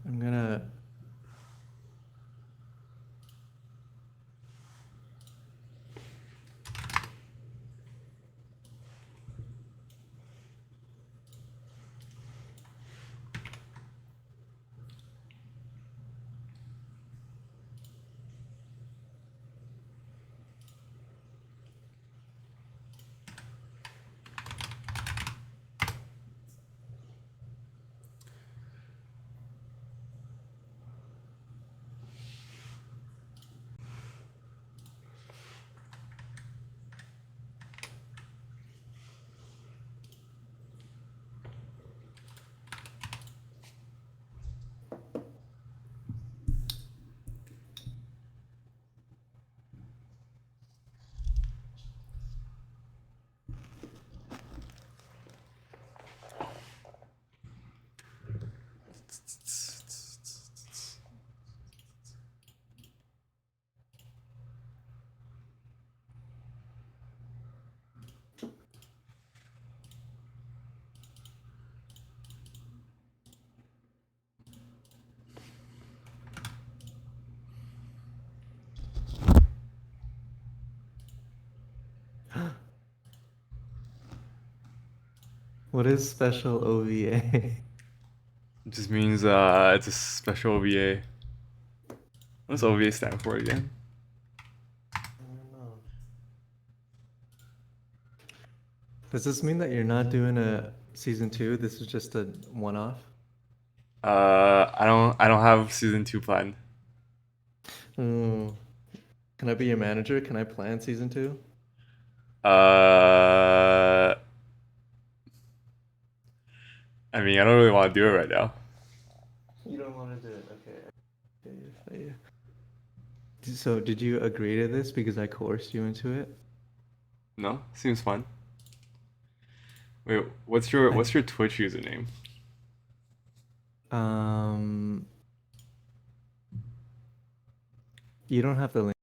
I'm gonna. What is special OVA? It just means it's a special OVA. What's OVA stand for again? I don't know. Does this mean that you're not doing a season two? This is just a one-off? I don't have season two planned. Mm. Can I be your manager? Can I plan season two? Uh, I mean, I don't really want to do it right now. You don't want to do it. Okay. I feel you, I feel you. So, did you agree to this because I coerced you into it? No, seems fun. Wait, what's your I, Twitch username? um, you don't have the link.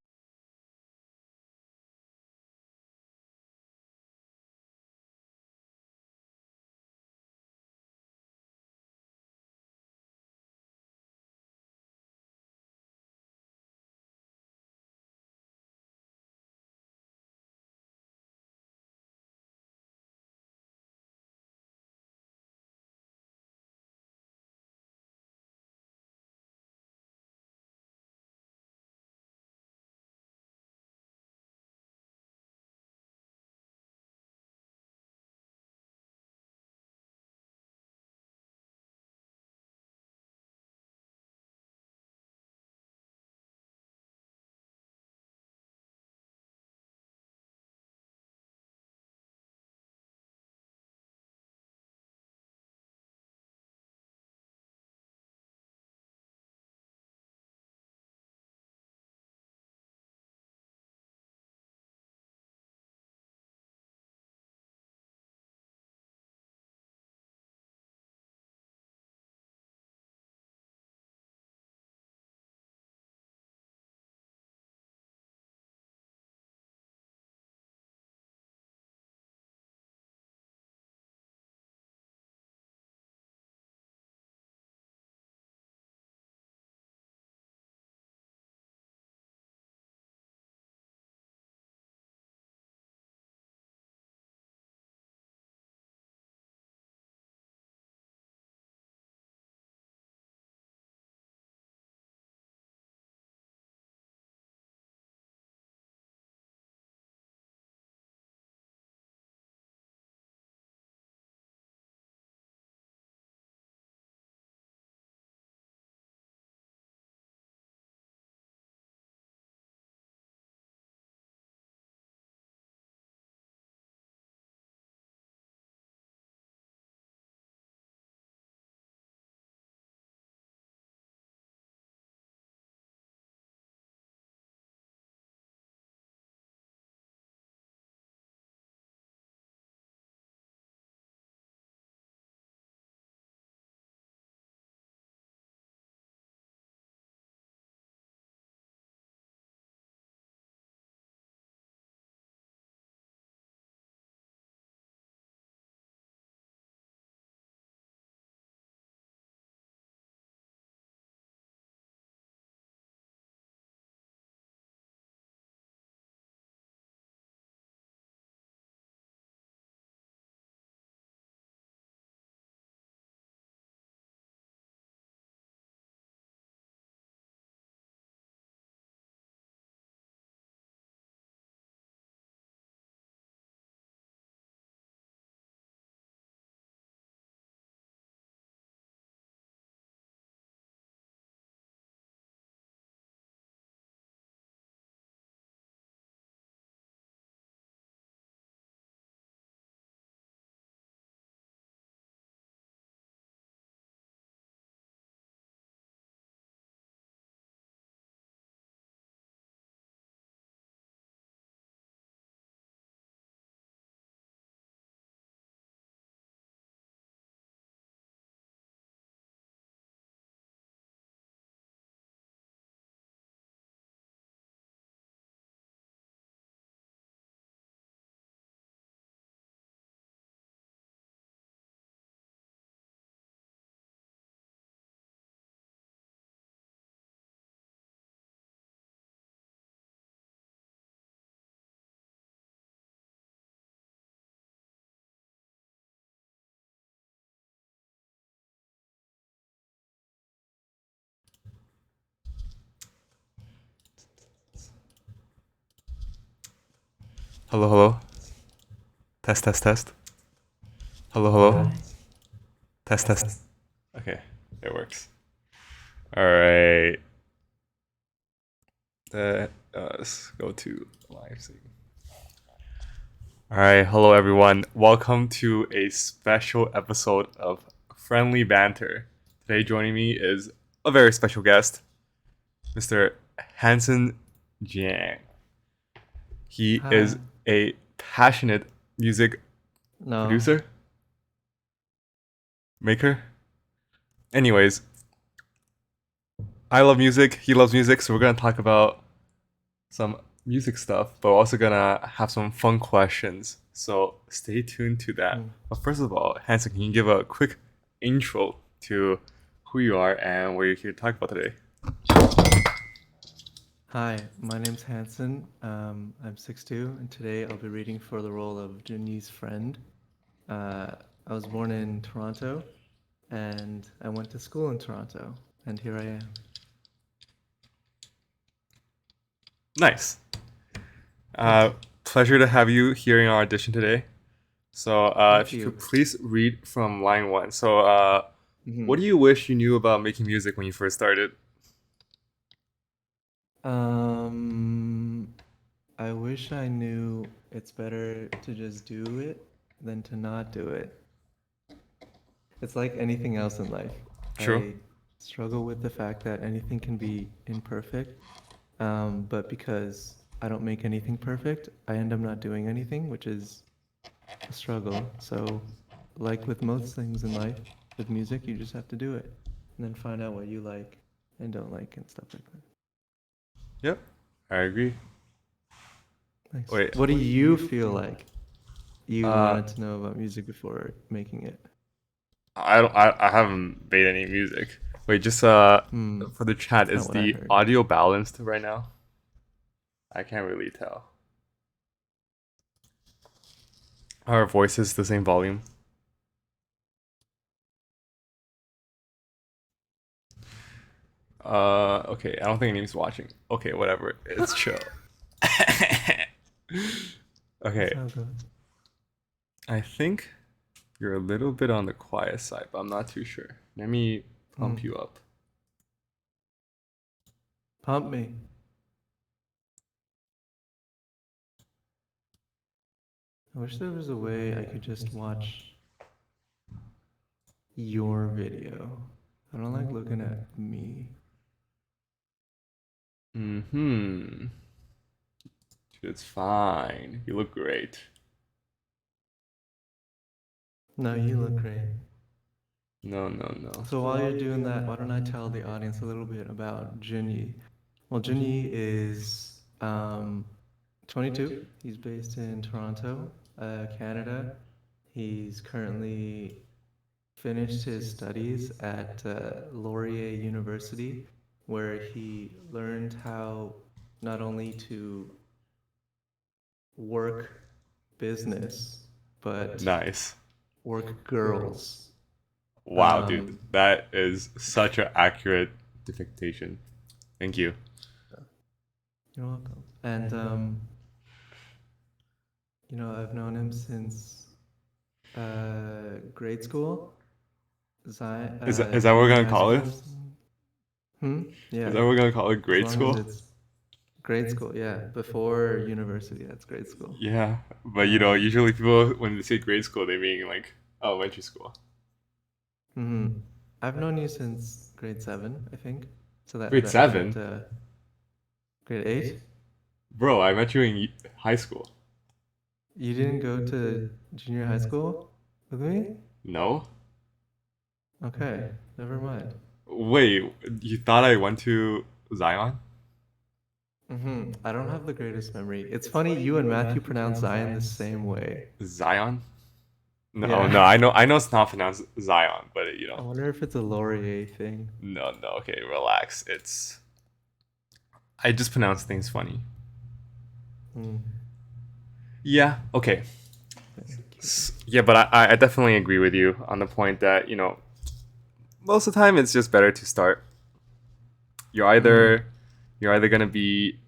Hello, hello. Test, test, test. Hello, hello. Hi. Test, test. Okay, it works. All right. Let's go to live stream. All right, hello everyone. Welcome to a special episode of Friendly Banter. Today joining me is a very special guest, Mr. Hanson Jiang. He Hi. is a passionate music No. producer, maker. Anyways, I love music. He loves music, so we're gonna talk about some music stuff, but we're also gonna have some fun questions. So stay tuned to that. But first of all, Hanson, can you give a quick intro to who you are and what you're here to talk about today? Hi, my name's Hanson. I'm 6'2", and today I'll be reading for the role of Junyi's friend. I was born in Toronto, and I went to school in Toronto, and here I am. Nice. Pleasure to have you here in our audition today. So if you could please read from line 1. So what do you wish you knew about making music when you first started? I wish I knew it's better to just do it than to not do it. It's like anything else in life. True. I struggle with the fact that anything can be imperfect, but because I don't make anything perfect, I end up not doing anything, which is a struggle. So, like with most things in life, with music, you just have to do it and then find out what you like and don't like and stuff like that. Yep, I agree. Nice. Wait. What do you feel like you wanted to know about music before making it? I haven't made any music. Wait, just for the chat, That's is not what I the heard. audio balanced right now? I can't really tell. Are our voices the same volume? Okay, I don't think anyone's watching. Okay, whatever. It's chill. Okay, That's how it goes. I think you're a little bit on the quiet side, but I'm not too sure. Let me pump you up. Pump me. I wish there was a way I could just watch your video. I don't like looking at me. Mm-hmm. It's fine. You look great. No, you look great. No, no, no. So while you're doing that, why don't I tell the audience a little bit about Junyi? Well, Junyi is 22. He's based in Toronto, Canada. He's currently finished his studies at Laurier University, where he learned how not only to work business, but Nice. work girls. Wow, dude. That is such an accurate depiction. Thank you. You're welcome. And I've known him since grade school. Is that what we're gonna call it? Yeah. Is that what we're gonna call it? As Grade long school? as it's grade school, yeah. Before university, that's grade school. Yeah, but usually people when they say grade school, they mean like elementary school. I've known you since grade 7, I think. So Grade 7, grade 8. bro. I met you in high school. You didn't go to junior high school with me? No. Okay, never mind. Wait, you thought I went to Zion? I don't have the greatest memory. It's funny, you and Matthew pronounce Zion the same way. Zion? No, Yeah. no. I know it's not pronounced Zion, but I wonder if it's a Laurier thing. No, no. Okay, relax. I just pronounce things funny. Yeah. Okay. Yeah, but I definitely agree with you on the point that most of the time it's just better to start. You're either gonna be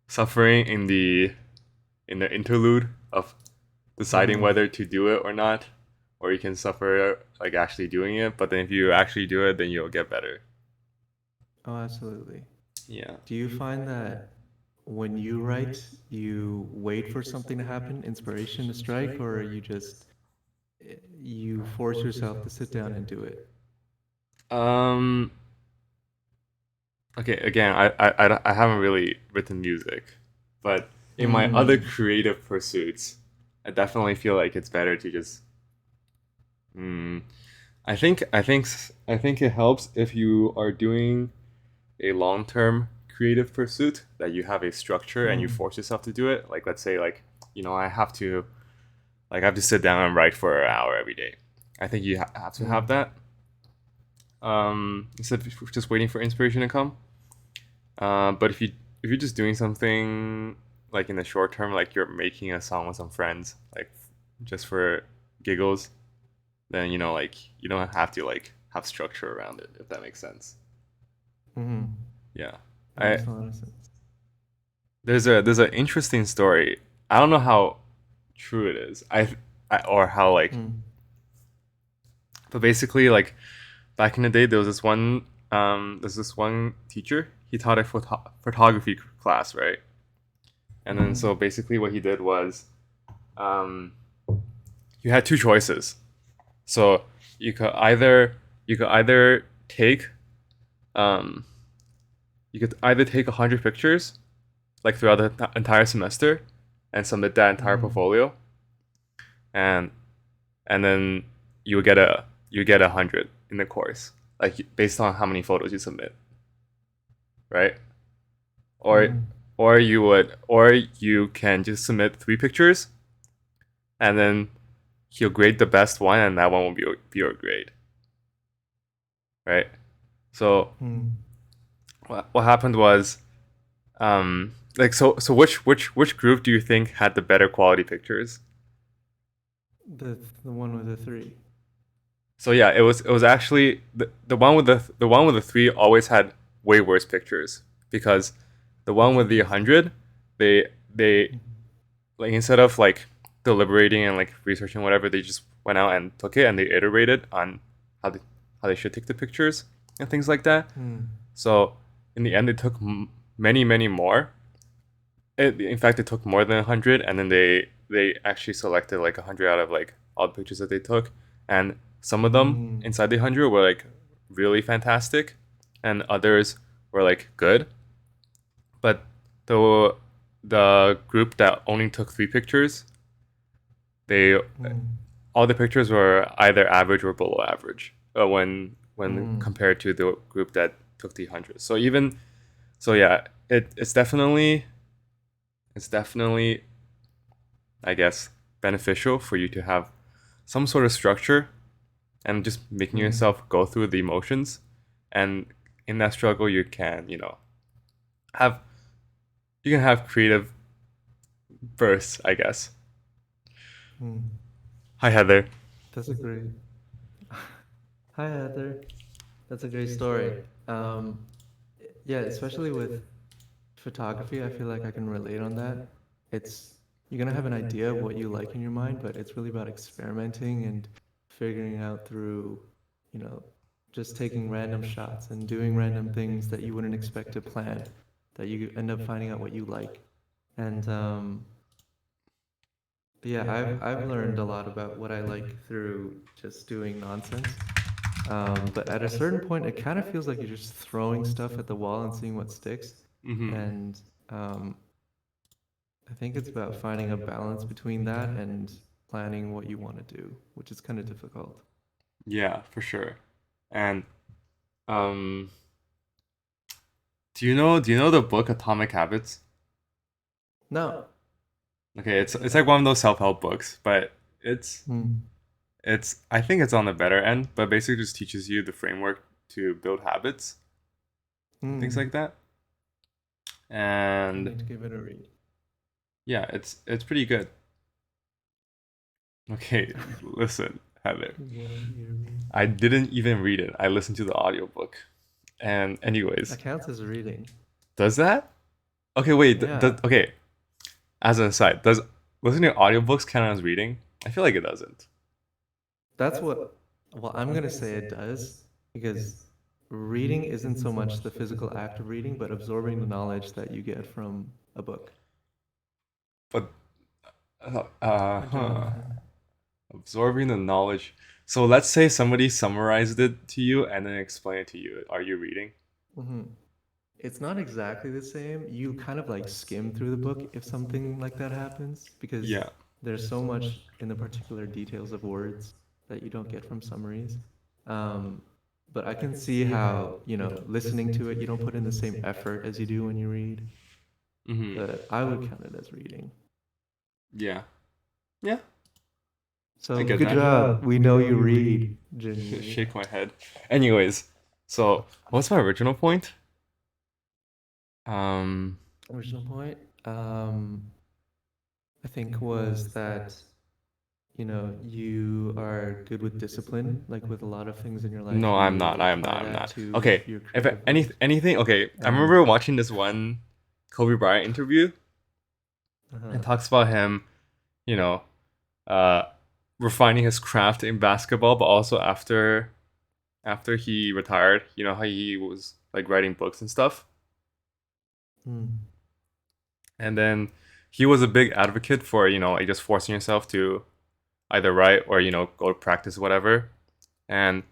suffering in the interlude of deciding Mm. whether to do it or not, or you can suffer like actually doing it. But then if you actually do it, then you'll get better. Oh, absolutely. Yeah. Do you find that when you write, you wait for something to happen, inspiration to strike, or you just you force yourself to sit down and do it? Um. Okay. Again, I haven't really written music, but in my other Mm. creative pursuits, I definitely feel like it's better to just. Mm, I think it helps if you are doing a long-term creative pursuit that you have a structure and you Mm. force yourself to do it. Like let's say like I have to sit down and write for an hour every day. I think you have to have Mm. that. Instead of just waiting for inspiration to come. But if you're just doing something like in the short term, like you're making a song with some friends, like just for giggles, then like you don't have to like have structure around it, if that makes sense. Mm. Yeah. That I makes a lot of sense. there's an interesting story. I don't know how true it is. Or how like, Mm. but basically like back in the day there was there's this one teacher. He taught a photography class, right? And then Mm. so basically what he did was um you had two choices. So you could either take um you could either take 100 pictures like throughout the entire semester and submit that entire Mm. portfolio, and then you get 100 in the course, like based on how many photos you submit, right? Or Mm. or you can just submit 3 pictures, and then he'll grade the best one, and that one will be your grade, right? So Mm. what happened was like so which group do you think had the better quality pictures? The one with the three. So yeah, it was actually the one with the one with the three always had way worse pictures because the one That's with the interesting. 100, they Mhm. like instead of like deliberating and like researching whatever, they just went out and took it and they iterated on how they how they should take the pictures and things like that. Mm. So in the end, it took many more. In fact, it took more than 100, and then they actually selected like 100 out of like all the pictures that they took, and some of them Mm. inside the 100 were like really fantastic, and others were like good. But the group that only took 3 pictures, they Mm. all the pictures were either average or below average when Mm. compared to the group that took the 100. So even so, yeah, it's definitely I guess, beneficial for you to have some sort of structure and just making Mm. yourself go through the emotions. And in that struggle, you can, have you can have creative bursts, I guess. Mm. Hi, Heather. That's a great. Hi, Heather. That's a great story. Um, yeah, especially with photography, I feel like I can relate on that. It's you're gonna have an idea of what you like in your mind, but it's really about experimenting and figuring out through, you know, just taking random shots and doing random things that you wouldn't expect to plan, that you end up finding out what you like. And yeah, I've learned a lot about what I like through just doing nonsense. But at a certain point, it kind of feels like you're just throwing stuff at the wall and seeing what sticks. Mm-hmm. And um, I think it's about finding a balance between that and planning what you want to do, which is kind of difficult. Yeah, for sure. And um, do you know the book Atomic Habits? No. Okay, it's like one of those self help books, but it's Hmm. it's I think it's on the better end, but basically just teaches you the framework to build habits and things Hmm. like that. I And need to give it a read. yeah, it's pretty good. Okay, listen, Heather. What a read. I didn't even read it. I listened to the audiobook. And That anyways, counts as reading. does that? Okay, wait. Yeah, Okay, as an aside, does listening to audiobooks count as reading? I feel like it doesn't. that's what, well, I'm gonna say it does because reading isn't so much the physical act of reading, but absorbing the knowledge that you get from a book. But Hi, huh. Jonathan. Absorbing the knowledge. So let's say somebody summarized it to you and then explained it to you. Are you reading? Hmm. It's not exactly the same. You kind of like skim through the book if something like that happens because Yeah. there's so much in the particular details of words that you don't get from summaries. Um, but I can see how, listening to it, you don't put in the same effort as you do when you read, Mm-hmm. but I would count it as reading. Yeah. Yeah. I So get good that. job. We know you read, Jinyi. Shake my head. Anyways, so what's my original point? Um, Original point, I think was that you are good with discipline, like with a lot of things in your life, no, I'm you not. I am not. apply I'm that not. to Okay. your If creative any work. anything, okay. I And remember watching this one Kobe Bryant interview and uh-huh. talks about him, you know, uh, refining his craft in basketball, but also after he retired, you know how he was like writing books and stuff. Mm. And then he was a big advocate for, like just forcing yourself to either write or, go to practice, whatever. And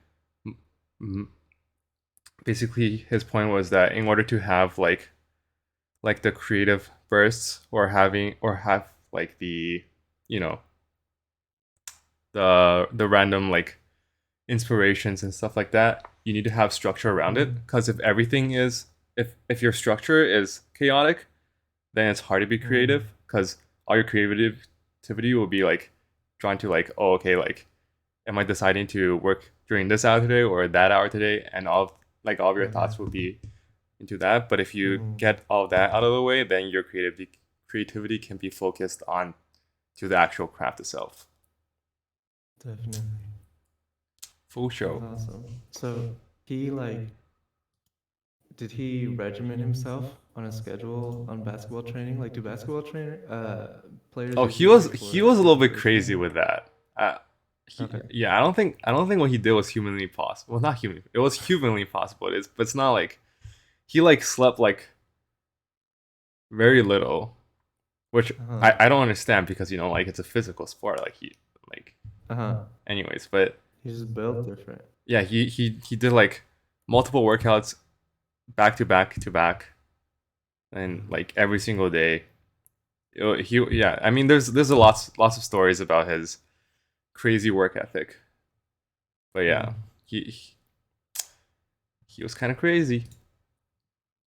basically his point was that in order to have like the creative bursts or have like you know, the random like inspirations and stuff like that, you need to have structure around it. Mm. Because if everything is if your structure is chaotic, then it's hard to be Mm. creative because all your creativity will be like drawn to like, oh, okay, like am I deciding to work during this hour today or that hour today, and all of your Yeah. thoughts will be into that. But if you Mm. get all that out of the way, then your creativity can be focused on to the actual craft itself. Definitely. Full That's show. awesome. So he like, did he regiment himself on a schedule on basketball training? Like, do basketball trainer players Oh, usually do it he for was a little bit crazy preparation? with that. Okay. Yeah, I don't think what he did was humanly possible. Well, not human. It was humanly possible. But it's not like he like slept like very little, which Uh-huh. I don't understand because like it's a physical sport. Like he like Uh-huh. anyways, but He's just built different. yeah, he did like multiple workouts back to back to back, and like every single day. Yeah, I mean there's a lots of stories about his crazy work ethic, but yeah, Mm. he he was kind of crazy.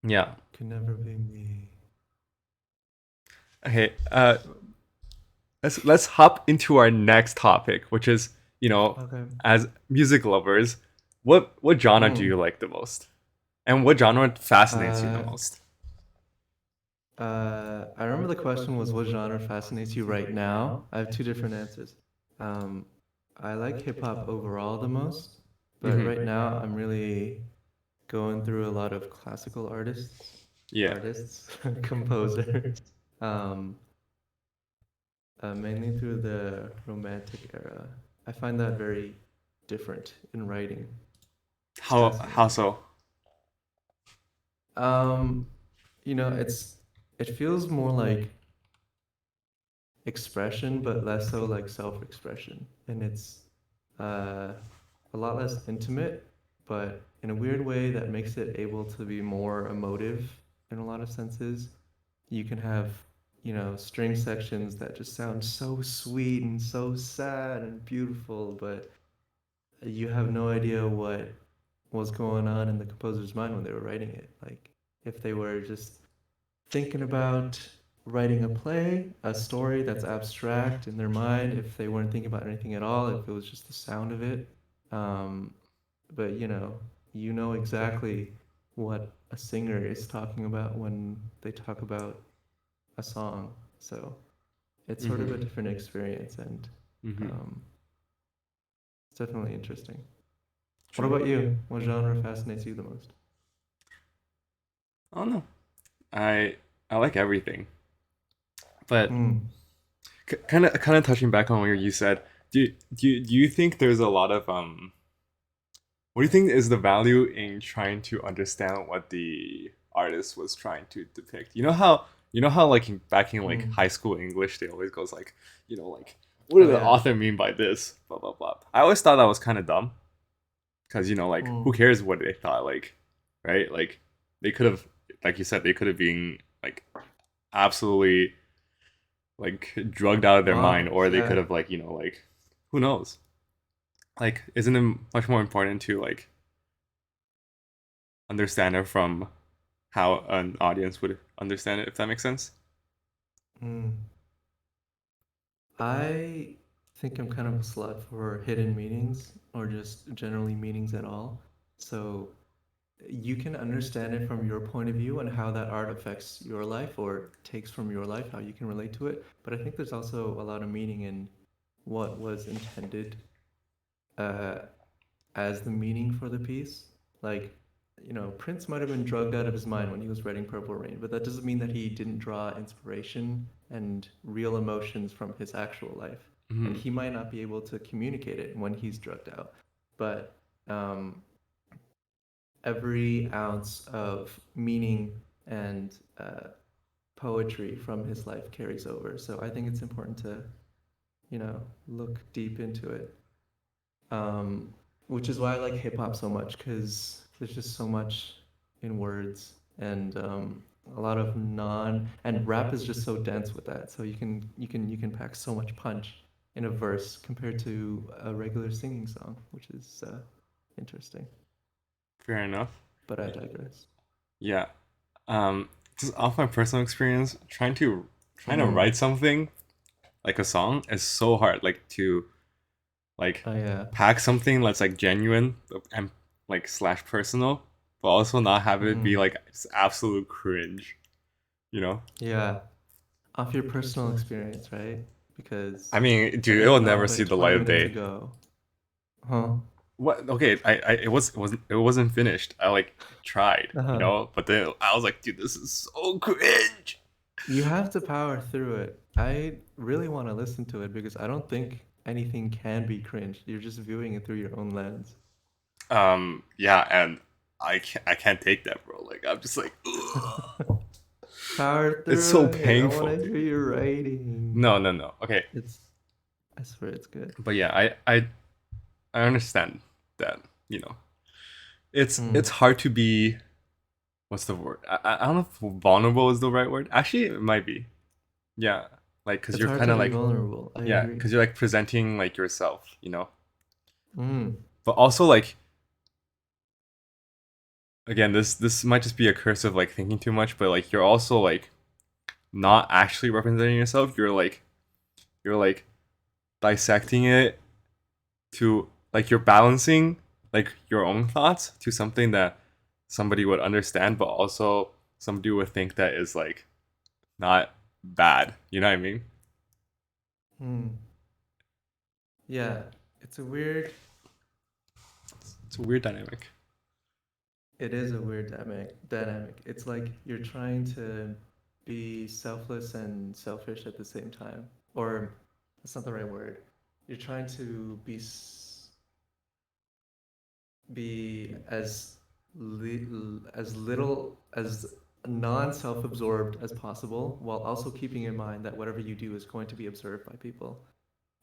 Yeah. Could never be me. Okay. Let's hop into our next topic, which is Okay. as music lovers, what genre do Mm. you like the most, and what genre fascinates you the Uh, most? I remember the question was what genre fascinates you right now? I have two different answers. Um, I like hip hop overall the most, but right now I'm really going through a lot of classical Yeah. artists, composers, um, mainly through the Romantic era. I find that very different in writing. It's How fascinating. so? Um, it feels more like expression, but less so like self-expression, and it's uh, a lot less intimate, but in a weird way that makes it able to be more emotive in a lot of senses. You can have, string sections that just sound so sweet and so sad and beautiful, but you have no idea what was going on in the composer's mind when they were writing it. Like, if they were just thinking about writing a play, a story that's abstract in their mind, if they weren't thinking about anything at all, if it was just the sound of it. Um, but you know exactly what a singer is talking about when they talk about a song. So it's sort of a different experience, and Mm-hmm. um, it's definitely interesting. What True. about you? What genre fascinates you the most? I don't know. I I like everything, but Mm. kind of touching back on what you said. Do you think there's a lot of what do you think is the value in trying to understand what the artist was trying to depict? You know how like back in like Mm. high school English they always goes like, like what did Oh the yeah. author mean by this? Blah blah blah. I always thought that was kind of dumb because like who Mm. cares what they thought, like, right? Like they could have, like you said, they could have been like absolutely like drugged out of their mind, Bonkers. or they could Yeah. have like like who knows? Like, isn't it much more important to like understand it from how an audience would understand it, if that makes sense? Mm. I think I'm kind of a slut for hidden meanings or just generally meanings at all. So you can understand it from your point of view and how that art affects your life or takes from your life, how you can relate to it. But I think there's also a lot of meaning in what was intended uh, as the meaning for the piece. Like, Prince might have been drugged out of his mind when he was writing Purple Rain, but that doesn't mean that he didn't draw inspiration and real emotions from his actual life. And Mm-hmm. he might not be able to communicate it when he's drugged out. But um, every ounce of meaning and poetry from his life carries over. So I think it's important to, look deep into it. um, which is why I like hip hop so much because there's just so much in words and a lot of non and rap is just so dense with that. So you can pack so much punch in a verse compared to a regular singing song, which is interesting. Fair enough. But I digress. Yeah. Um, just off my personal experience, trying to Mm. write something like a song is so hard. Like to like Oh yeah. pack something that's like genuine and like slash personal, but also not have it be Mm. like just absolute cringe. You know? Yeah. Off your personal experience, right? I Because mean, I dude, it think will not never but see the light 20 of minutes day. ago. Huh? What? Okay, it wasn't finished. I like tried, Uh-huh. but then I was like, dude, this is so cringe. You have to power through it. I really want to listen to it because I don't think anything can be cringe. You're just viewing it through your own lens. Yeah, and I can't take that, bro. Like I'm just like, ugh. Power It's through so it. I want painful, to dude. hear your writing. No, no, no. Okay, It's, I swear it's good. but yeah, I understand that. You know, it's Hmm. hard to be. What's the word? I don't know if vulnerable is the right word. Actually, it might be. Yeah, like because It's you're hard kind to of be like, vulnerable. I yeah, agree. because you're like presenting like yourself. Hmm. But also like, again, this might just be a curse of like thinking too much, but like you're also like not actually representing yourself. You're like dissecting it to like you're balancing like your own thoughts to something that somebody would understand, but also somebody would think that is like not bad. You know what I mean? Hmm. Yeah. It's a weird, It's a weird dynamic. it is a weird dynamic. It's like you're trying to be selfless and selfish at the same time. Or that's not the right word. You're trying to be as little as non-self-absorbed as possible while also keeping in mind that whatever you do is going to be observed by people.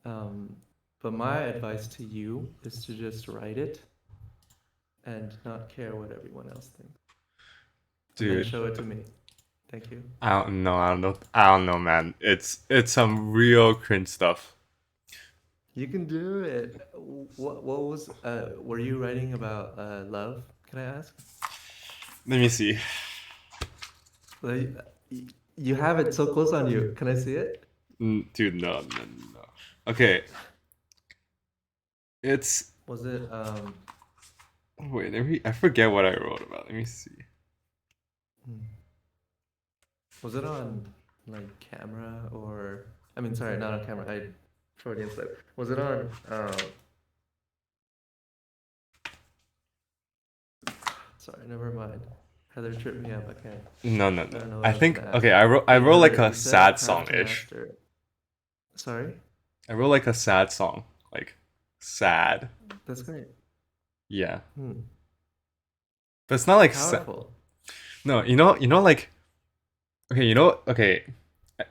Um, but my advice to you is to just write it and not care what everyone else thinks, and then Dude, show it to me. Thank you. I don't know. I don't know, man. It's some real cringe stuff. You can do it. What was were you writing about love? Can I ask? Let me see. Like, you have it so close on you. Can I see it? Dude, no, no, no. Okay, it's Was it wait. I forget what I wrote about. Let me see. hmm, was it on like camera or I mean sorry, not on camera. I Freudian slip. Was it on sorry, never mind. Heather tripped me up. Okay. No, no, I no. don't know what I I was think gonna ask. okay. I wrote Wait, like Heather, a you said sad craft to song-ish. master. Sorry? I wrote like a sad song, like sad. That's great. Yeah, Hmm. but it's not like Powerful. no. Like okay, okay. I,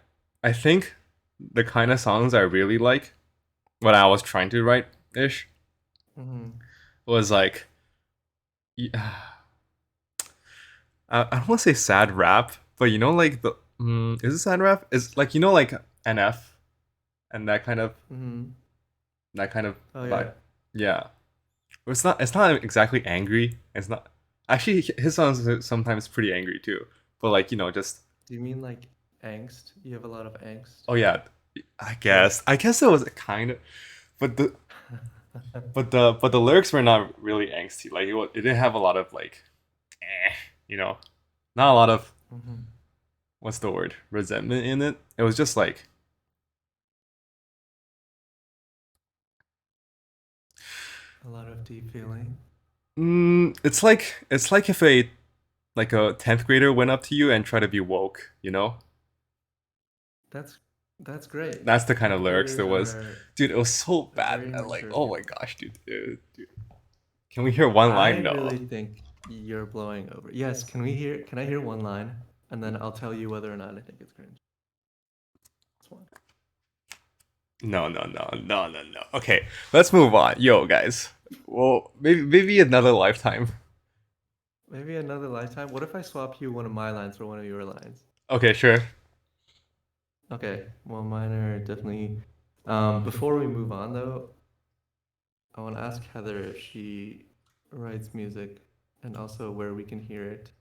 I think the kind of songs I really like, what I was trying to write ish, Hmm. was like I don't want to say sad rap, but like the is it sad rap? Is like like NF and Hmm. that kind of Oh, vibe. yeah. Yeah, it's not exactly angry. It's not actually his songs are sometimes pretty angry too. But like just Do you mean like angst? You have a lot of angst? oh yeah, Yeah. I guess it was kind of, but the lyrics were not really angsty. Like it didn't have a lot of like you know not a lot of Hmm. what's the word resentment in it. It was just like A lot of deep feeling. it's like if a 10th grader went up to you and tried to be woke. That's that's great. That's the kind of 10th lyrics there graders was. Dude, it was so are bad. very And like, mature oh my people. gosh, dude. Can we hear one I line? No. really think you're blowing over. Yes, can I hear one line? And then I'll tell you whether or not I think it's cringe. This one. No. Okay, let's move on. Yo, guys. Well, maybe another lifetime. Maybe another lifetime. What if I swap you one of my lines for one of your lines? Okay, sure. Okay. Well, mine are definitely. Before we move on, though, I want to ask Heather if she writes music and also where we can hear it.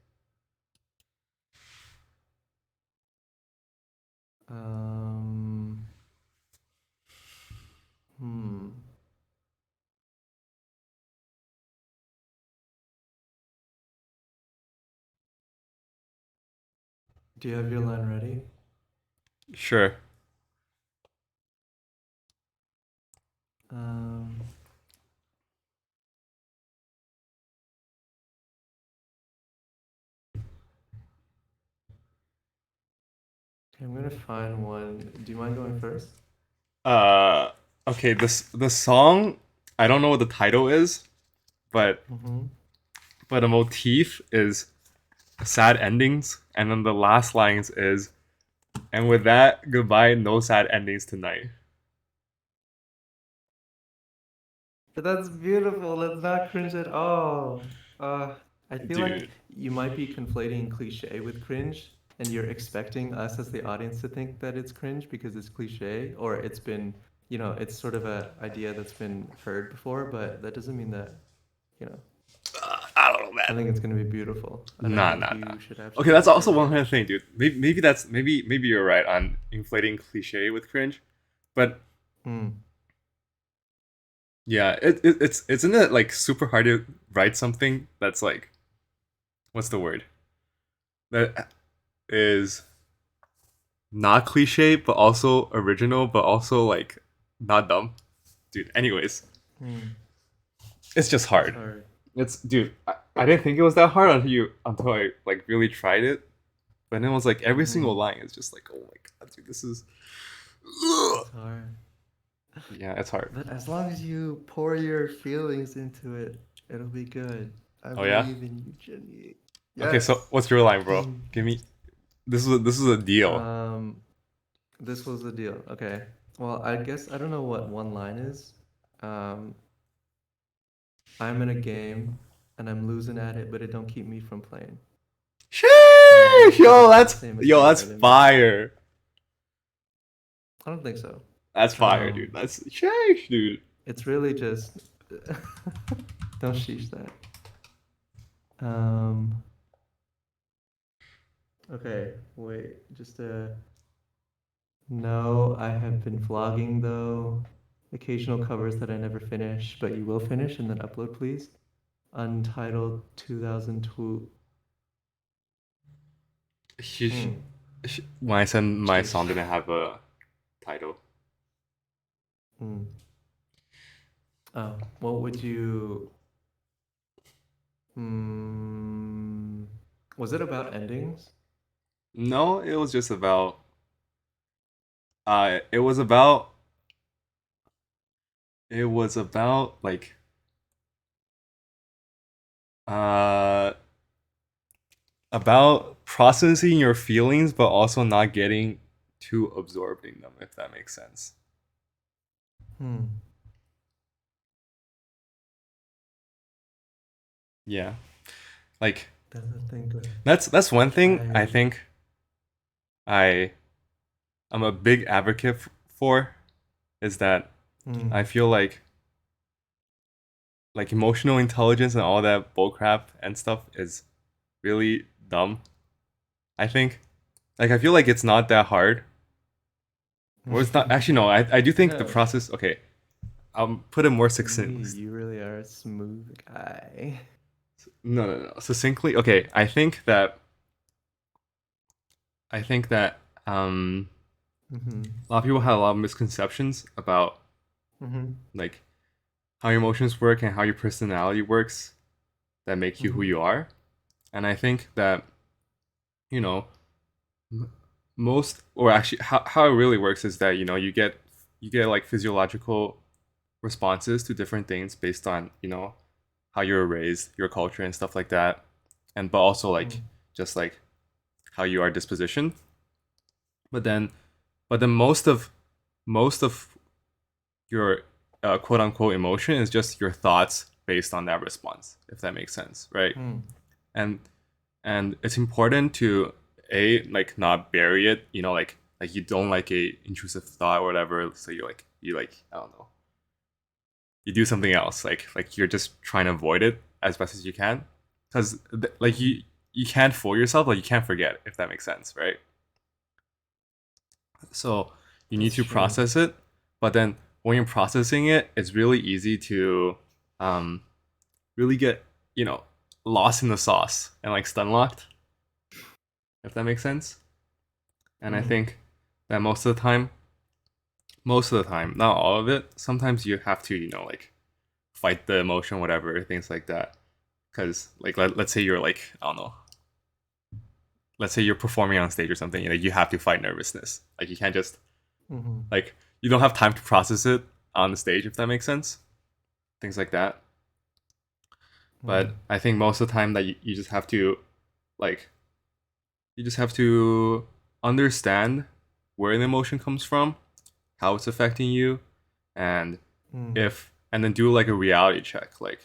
Um, hmm. Do you have your line ready? Sure. Um, okay, I'm gonna find one. Do you mind going first? Uh, okay. The song. I don't know what the title is, but Mm-hmm. the motif is sad endings, and then the last lines is, and with that, goodbye, no sad endings tonight. That's beautiful. That's not cringe at all. I feel like Dude. you might be conflating cliche with cringe, and you're expecting us as the audience to think that it's cringe because it's cliche, or it's been, it's sort of a idea that's been heard before, but that doesn't mean that, you know, I don't know, I think it's man. gonna be beautiful, and I Nah, think nah, nah. you should Okay, absolutely that's say also that. one other thing, dude. Maybe you're right on inflating cliche with cringe, but Hmm. yeah, it's isn't it like super hard to write something that's like what's the word that is not cliche but also original but also like not dumb, dude. Anyways, Hmm. it's just It's hard. hard. It's dude. I didn't think it was that hard until I like really tried it. But then it was like every single Mm-hmm. line is just like, oh my god, dude, this is. It's hard. Yeah, it's hard. But as long as you pour your feelings into it, it'll be good. I Oh yeah. believe in you, Jenny. Okay, so Yes. what's your line, bro? Mm. Give me. This is a deal. Um, this was the deal. Okay. Well, I guess I don't know what one line is. Um, I'm in a game and I'm losing at it, but it don't keep me from playing. Sheesh! Does it have the same That's effect? fire. I don't think so. That's fire, dude. Um, That's sheesh, dude. it's really just don't sheesh that. Um, okay, wait, just no, I have been vlogging though. Occasional covers that I never finish, but you will finish and then upload, please. Untitled 2002. Sheesh. Hmm. When I said my Sheesh. song didn't have a title. Hmm. Oh, what would you? Hmm. Was it about endings? No, it was just about it was about like uh about processing your feelings but also not getting too absorbed in them, if that makes sense. Hmm. Yeah. Like That's the thing that that's one thing I I. think I I'm a big advocate for is that I Hmm. feel like emotional intelligence and all that bullcrap and stuff is really dumb. I think I feel like it's not that hard. Or it's not actually no, I do think the No, process okay, I'll put it more succinct. you really are a smooth guy. No. Succinctly, okay, I think that Mm-hmm. a lot of people have a lot of misconceptions about Mm-hmm. like how your emotions work and how your personality works that make you who Mm-hmm. you are. And I think that, you know, most or actually how it really works is that, you get like physiological responses to different things based on, how you were raised, your culture and stuff like that. And but also like Mm. just like how you are dispositioned. But then most of your quote unquote emotion is just your thoughts based on that response, if that makes sense, right? Mm. And and it's important to a like not bury it, like you don't like a intrusive thought or whatever, so you I don't know, you do something else, like you're just trying to avoid it as best as you can, because like Mm. you can't fool yourself, like you can't forget, if that makes sense, right? So you need That's to true. process it, but then when you're processing it, it's really easy to um, really get you know lost in the sauce and like stun locked, if that makes sense. And I Mm. think that most of the time, not all of it, sometimes you have to like fight the emotion, whatever, things like that. Because like let's say you're like I don't know, let's say you're performing on stage or something, you have to fight nervousness. Like you can't just Mm-hmm. like you don't have time to process it on the stage, if that makes sense. Things like that. Mm. But I think most of the time that you just have to like you just have to understand where the emotion comes from, how it's affecting you, and Mm. if and then do like a reality check, like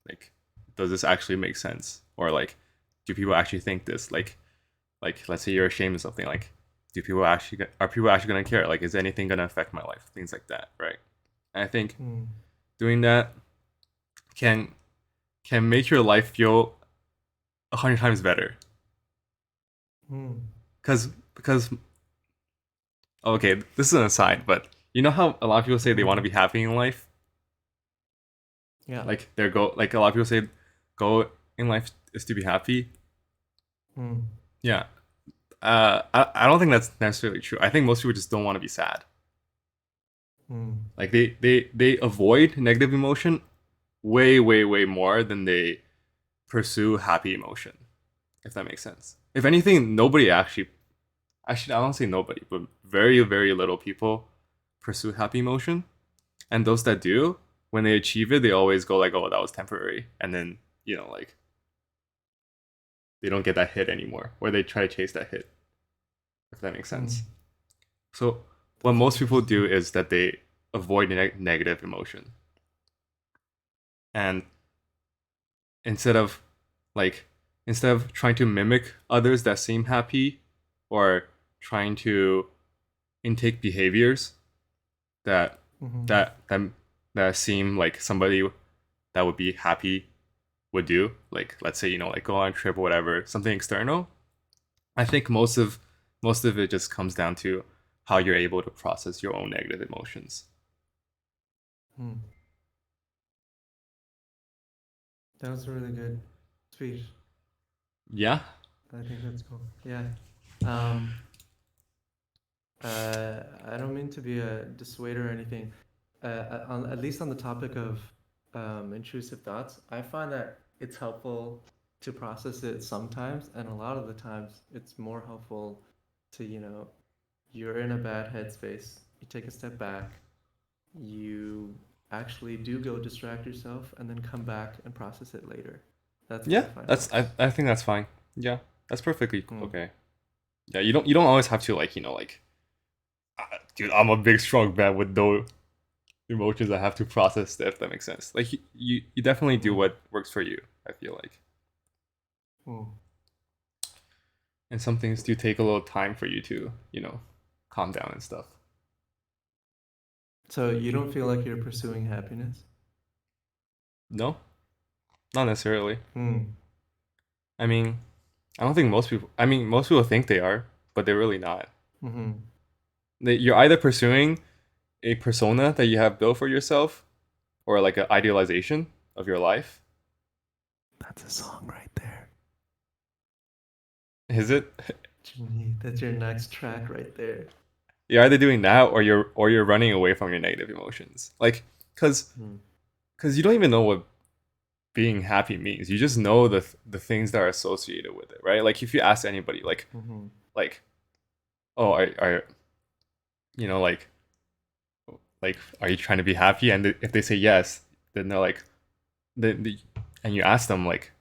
like does this actually make sense, or like do people actually think this, like let's say you're ashamed of something, like are people actually gonna care, like is anything gonna affect my life, things like that, right? And I think Mm. doing that can make your life feel 100 times better. Mm. Because okay, this is an aside, but you know how a lot of people say they want to Mm. be happy in life, Yeah. like their goal, like a lot of people say goal in life is to be happy. Mm. Yeah, I don't think that's necessarily true. I think most people just don't want to be sad. Mm. Like they avoid negative emotion way more than they pursue happy emotion, if that makes sense. If anything, nobody actually I don't say nobody, but very little people pursue happy emotion. And those that do, when they achieve it, they always go like, "Oh, that was temporary," and then like they don't get that hit anymore, or they try to chase that hit, if that makes Mm. sense. So what That's most people interesting. do is that they avoid negative emotion, and instead of like instead of trying to mimic others that seem happy, or trying to intake behaviors that Mm-hmm. that that that seem like somebody that would be happy would do, like let's say like go on a trip or whatever, something external. I think most of it just comes down to how you're able to process your own negative emotions. Mm. That was a really good speech. Yeah. I think that's cool. Yeah. Um, I don't mean to be a dissuader or anything. At least on the topic of intrusive thoughts, I find that it's helpful. to process it sometimes, and a lot of the times it's more helpful to, you're in a bad headspace, you take a step back, you actually do go distract yourself, and then come back and process it later. That's what Yeah, I find that's helps. I think that's fine. Yeah, that's perfectly Mm. okay. Yeah, you don't always have to like like dude, I'm a big strong man with no emotions I have to process. If that makes sense. Like you definitely do Mm. what works for you. I feel like, Mm. and some things do take a little time for you to calm down and stuff. So you don't feel like you're pursuing happiness? No, not necessarily. Mm. I mean, I don't think most people. I mean, most people think they are, but they're really not. Mm-hmm. You're either pursuing a persona that you have built for yourself, or like an idealization of your life. That's a song right there. Is it? Genie, that's your next track right there. You're either doing that, or you're running away from your negative emotions. Like, cause Mm. cause you don't even know what being happy means. You just know the things that are associated with it, right? Like if you ask anybody, Mm-hmm. like oh, are like are you trying to be happy? And if they say yes, then they're like, and you ask them like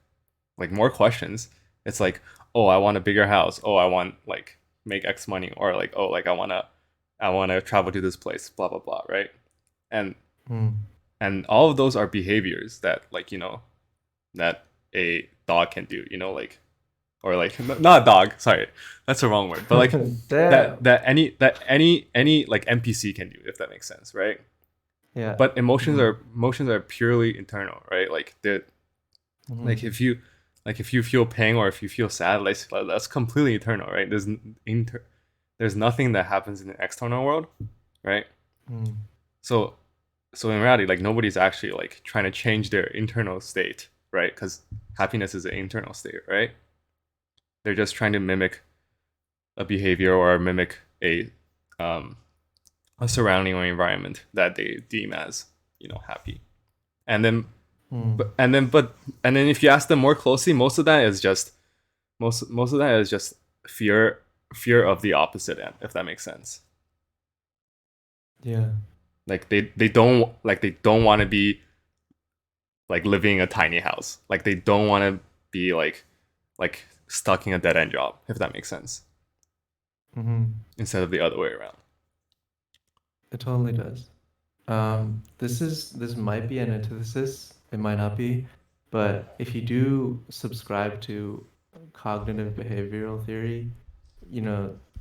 more questions. It's like, oh, I want a bigger house. Oh, I want like make X money, or like, oh, like I wanna travel to this place. Blah blah blah, right? And Mm. and all of those are behaviors that that a dog can do. Like, or like not a dog. Sorry, that's the wrong word. But like that Damn. that any like NPC can do, if that makes sense, right? Yeah. But emotions Mm-hmm. are emotions are purely internal, right? Like the Mm-hmm. like if you feel pain or if you feel sad, like that's completely internal, right? There's nothing that happens in the external world, right? Mm. So in reality, like nobody's actually like trying to change their internal state, right? Because happiness is an internal state, right? They're just trying to mimic a behavior or mimic um a surrounding or environment that they deem as happy. And then Mm. and then if you ask them more closely, most of that is just most of that is just fear of the opposite end, if that makes sense. Yeah. Like they don't want to be like living in a tiny house. Like they don't want to be like stuck in a dead end job, if that makes sense, Mm-hmm. instead of the other way around. It totally does. This might be an antithesis. It might not be, but if you do subscribe to cognitive behavioral theory,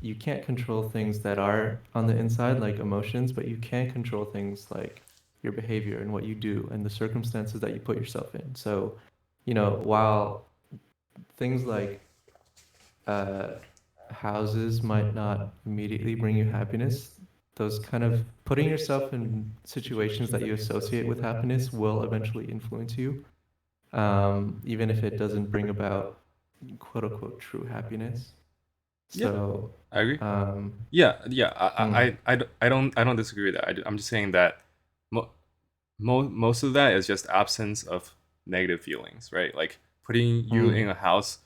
you can't control things that are on the inside, like emotions, but you can control things like your behavior and what you do and the circumstances that you put yourself in. So, while things like uh, houses might not immediately bring you happiness, those kind of putting yourself in situations that you associate with happiness will eventually influence you, even if it doesn't bring about quote unquote true happiness. Yeah, So, I agree. um, Yeah. mm, I don't disagree with that. I'm just saying that most of that is just absence of negative feelings, right? Like putting you mm, in a house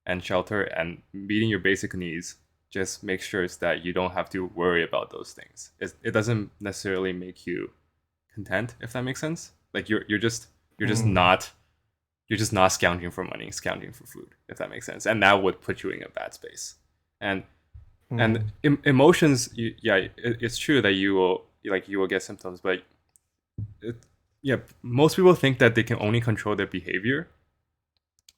and shelter and meeting your basic needs just make sure that you don't have to worry about those things. It doesn't necessarily make you content, if that makes sense. Like you're just mm, not you're just not scrounging for money, scrounging for food, if that makes sense. And that would put you in a bad space. And mm, emotions, yeah, it's true that you will get symptoms, but it, yeah, most people think that they can only control their behavior,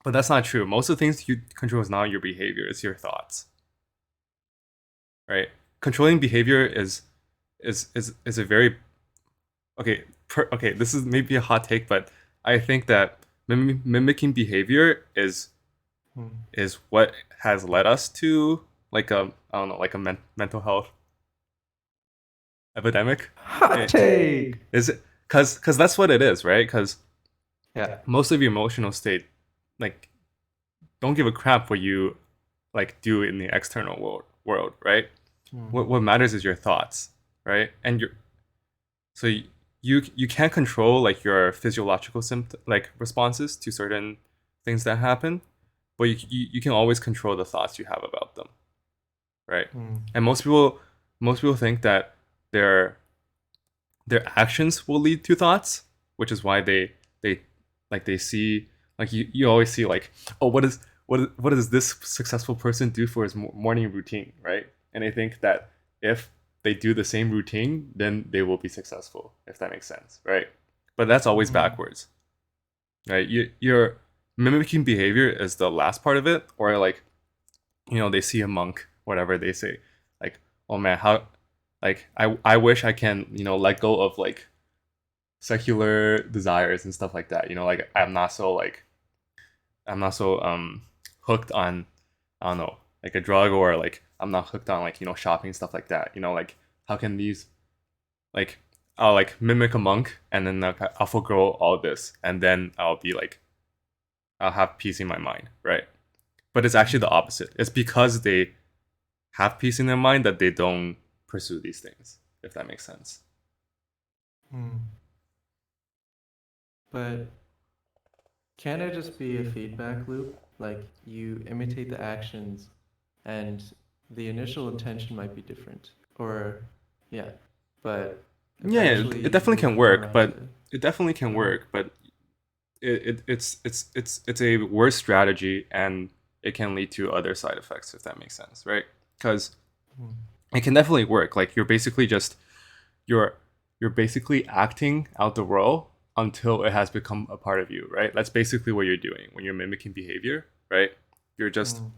but that's not true. Most of the things you control is not your behavior; it's your thoughts, right? Controlling behavior is a very okay. This is maybe a hot take, but I think that mimicking behavior mm. is what has led us to like a I don't know like a mental health epidemic. Hot Eh, take. Is it because that's what it is, right? Because Yeah. most of your emotional state, like, don't give a crap what you like do in the external world, right? Mm, What matters is your thoughts, right? And so you can't control like your physiological symptom like responses to certain things that happen, but you can always control the thoughts you have about them, right? Mm. And most people think that their their actions will lead to thoughts, which is why they like they see like you always see like, oh, what does this successful person do for his morning routine, right? And they think that if they do the same routine, then they will be successful, if that makes sense, right? But that's always Mm. backwards, right? You're mimicking behavior is the last part of it, or like, they see a monk, whatever they say, like, oh man, how, like, I wish I can, let go of like secular desires and stuff like that. Like I'm not so hooked on, I don't know, like a drug, or like I'm not hooked on like, shopping, stuff like that. Like, how can these, like, I'll like mimic a monk, and then like, I'll forego all this, and then I'll be like, I'll have peace in my mind, right? But it's actually the opposite. It's because they have peace in their mind that they don't pursue these things, if that makes sense. Mm. But can it just be a feedback loop? Like you imitate the actions and the initial intention might be different. Or, yeah, but Yeah, it eventually definitely you'll can come work, around to, but it definitely can uh-huh. work, but it's a worse strategy, and it can lead to other side effects, if that makes sense, right? Because Mm. it can definitely work. Like, you're you're basically acting out the role until it has become a part of you, right? That's basically what you're doing when you're mimicking behavior, right? You're just Mm.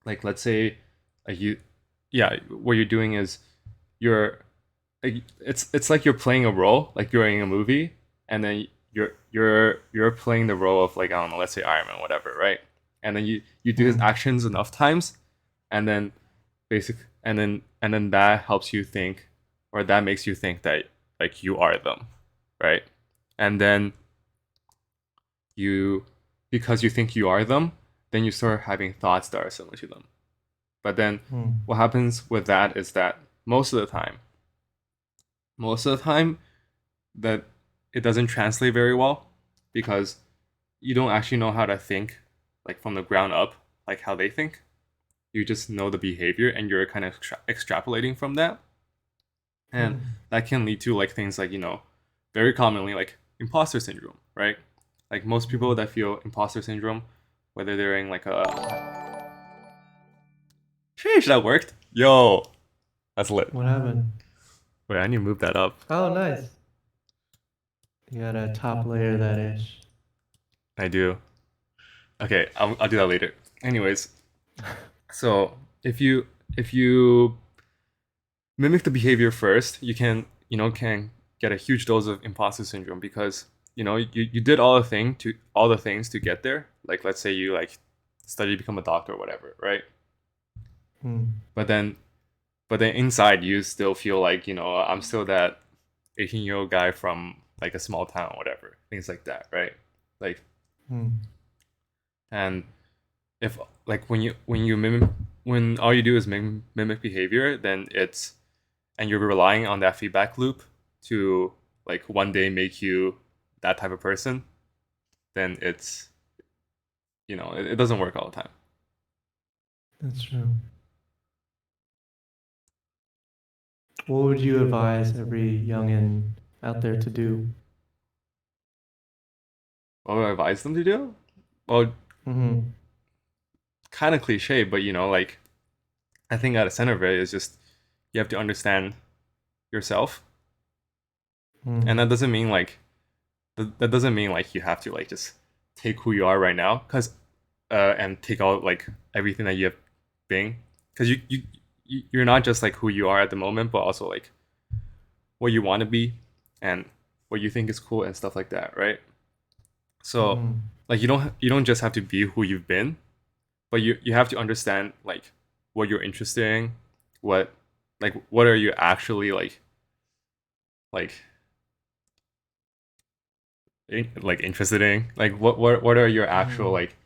like, let's say, you, yeah, what you're doing is you're like, it's like you're playing a role, like you're in a movie, and then you're playing the role of, like, I don't know, let's say Iron Man, whatever, right? And then you do his Mm. actions enough times, and then and then that helps you think, or that makes you think that, like, you are them, right? And then you because you think you are them, then you start having thoughts that are similar to them. But then Mm. what happens with that is that most of the time, most of the time, that it doesn't translate very well, because you don't actually know how to think, like, from the ground up, like how they think. You just know the behavior, and you're kind of extrapolating from that, and Mm. that can lead to, like, things like, very commonly, like imposter syndrome, right? Like, most people Mm. that feel imposter syndrome, whether they're in like a, sheesh, that worked, yo, that's lit. What happened? Wait, I need to move that up. Oh, nice. You got a top layer that itch. I do. Okay, I'll do that later. Anyways, so if you mimic the behavior first, you can get a huge dose of imposter syndrome, because you did all the things to get there. Like, let's say you, like, study to become a doctor or whatever, right? Mm. But then but then inside you still feel like, I'm still that 18-year-old guy from, like, a small town, whatever, things like that, right? Like, Mm. and if, like, when you mimic, when all you do is mimic behavior, then it's and you're relying on that feedback loop to, like, one day make you that type of person, then it doesn't work all the time. That's true. What would you advise every youngin out there to do? What would I advise them to do? Well, Mm-hmm. kind of cliche, but, like, I think at the center of it is just, you have to understand yourself, and Mm. that doesn't mean like you have to, like, just take who you are right now, because and take out, like, everything that you have been, because you're not just like who you are at the moment, but also, like, what you want to be, and what you think is cool and stuff like that, right? So, Mm-hmm. like, you don't just have to be who you've been, but you have to understand, like, what you're interested in, what what are you actually, like like interested in, like, what are your actual, Mm. like,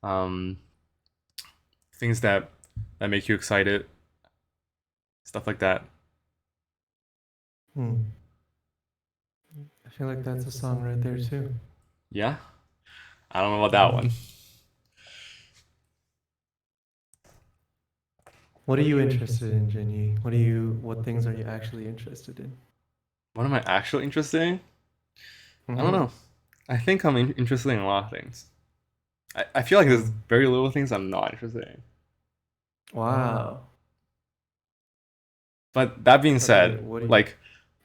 um things that make you excited, stuff like that. Mm. I feel like that's a song right there too. Yeah, I don't know about that one. What are you interested in, Jinny? What things are you actually interested in? What am I actually interested in? I don't Mm-hmm. know. I think I'm interested in a lot of things. I feel like there's Hmm. very little things I'm not interested in. Wow. But that being said, What do you, like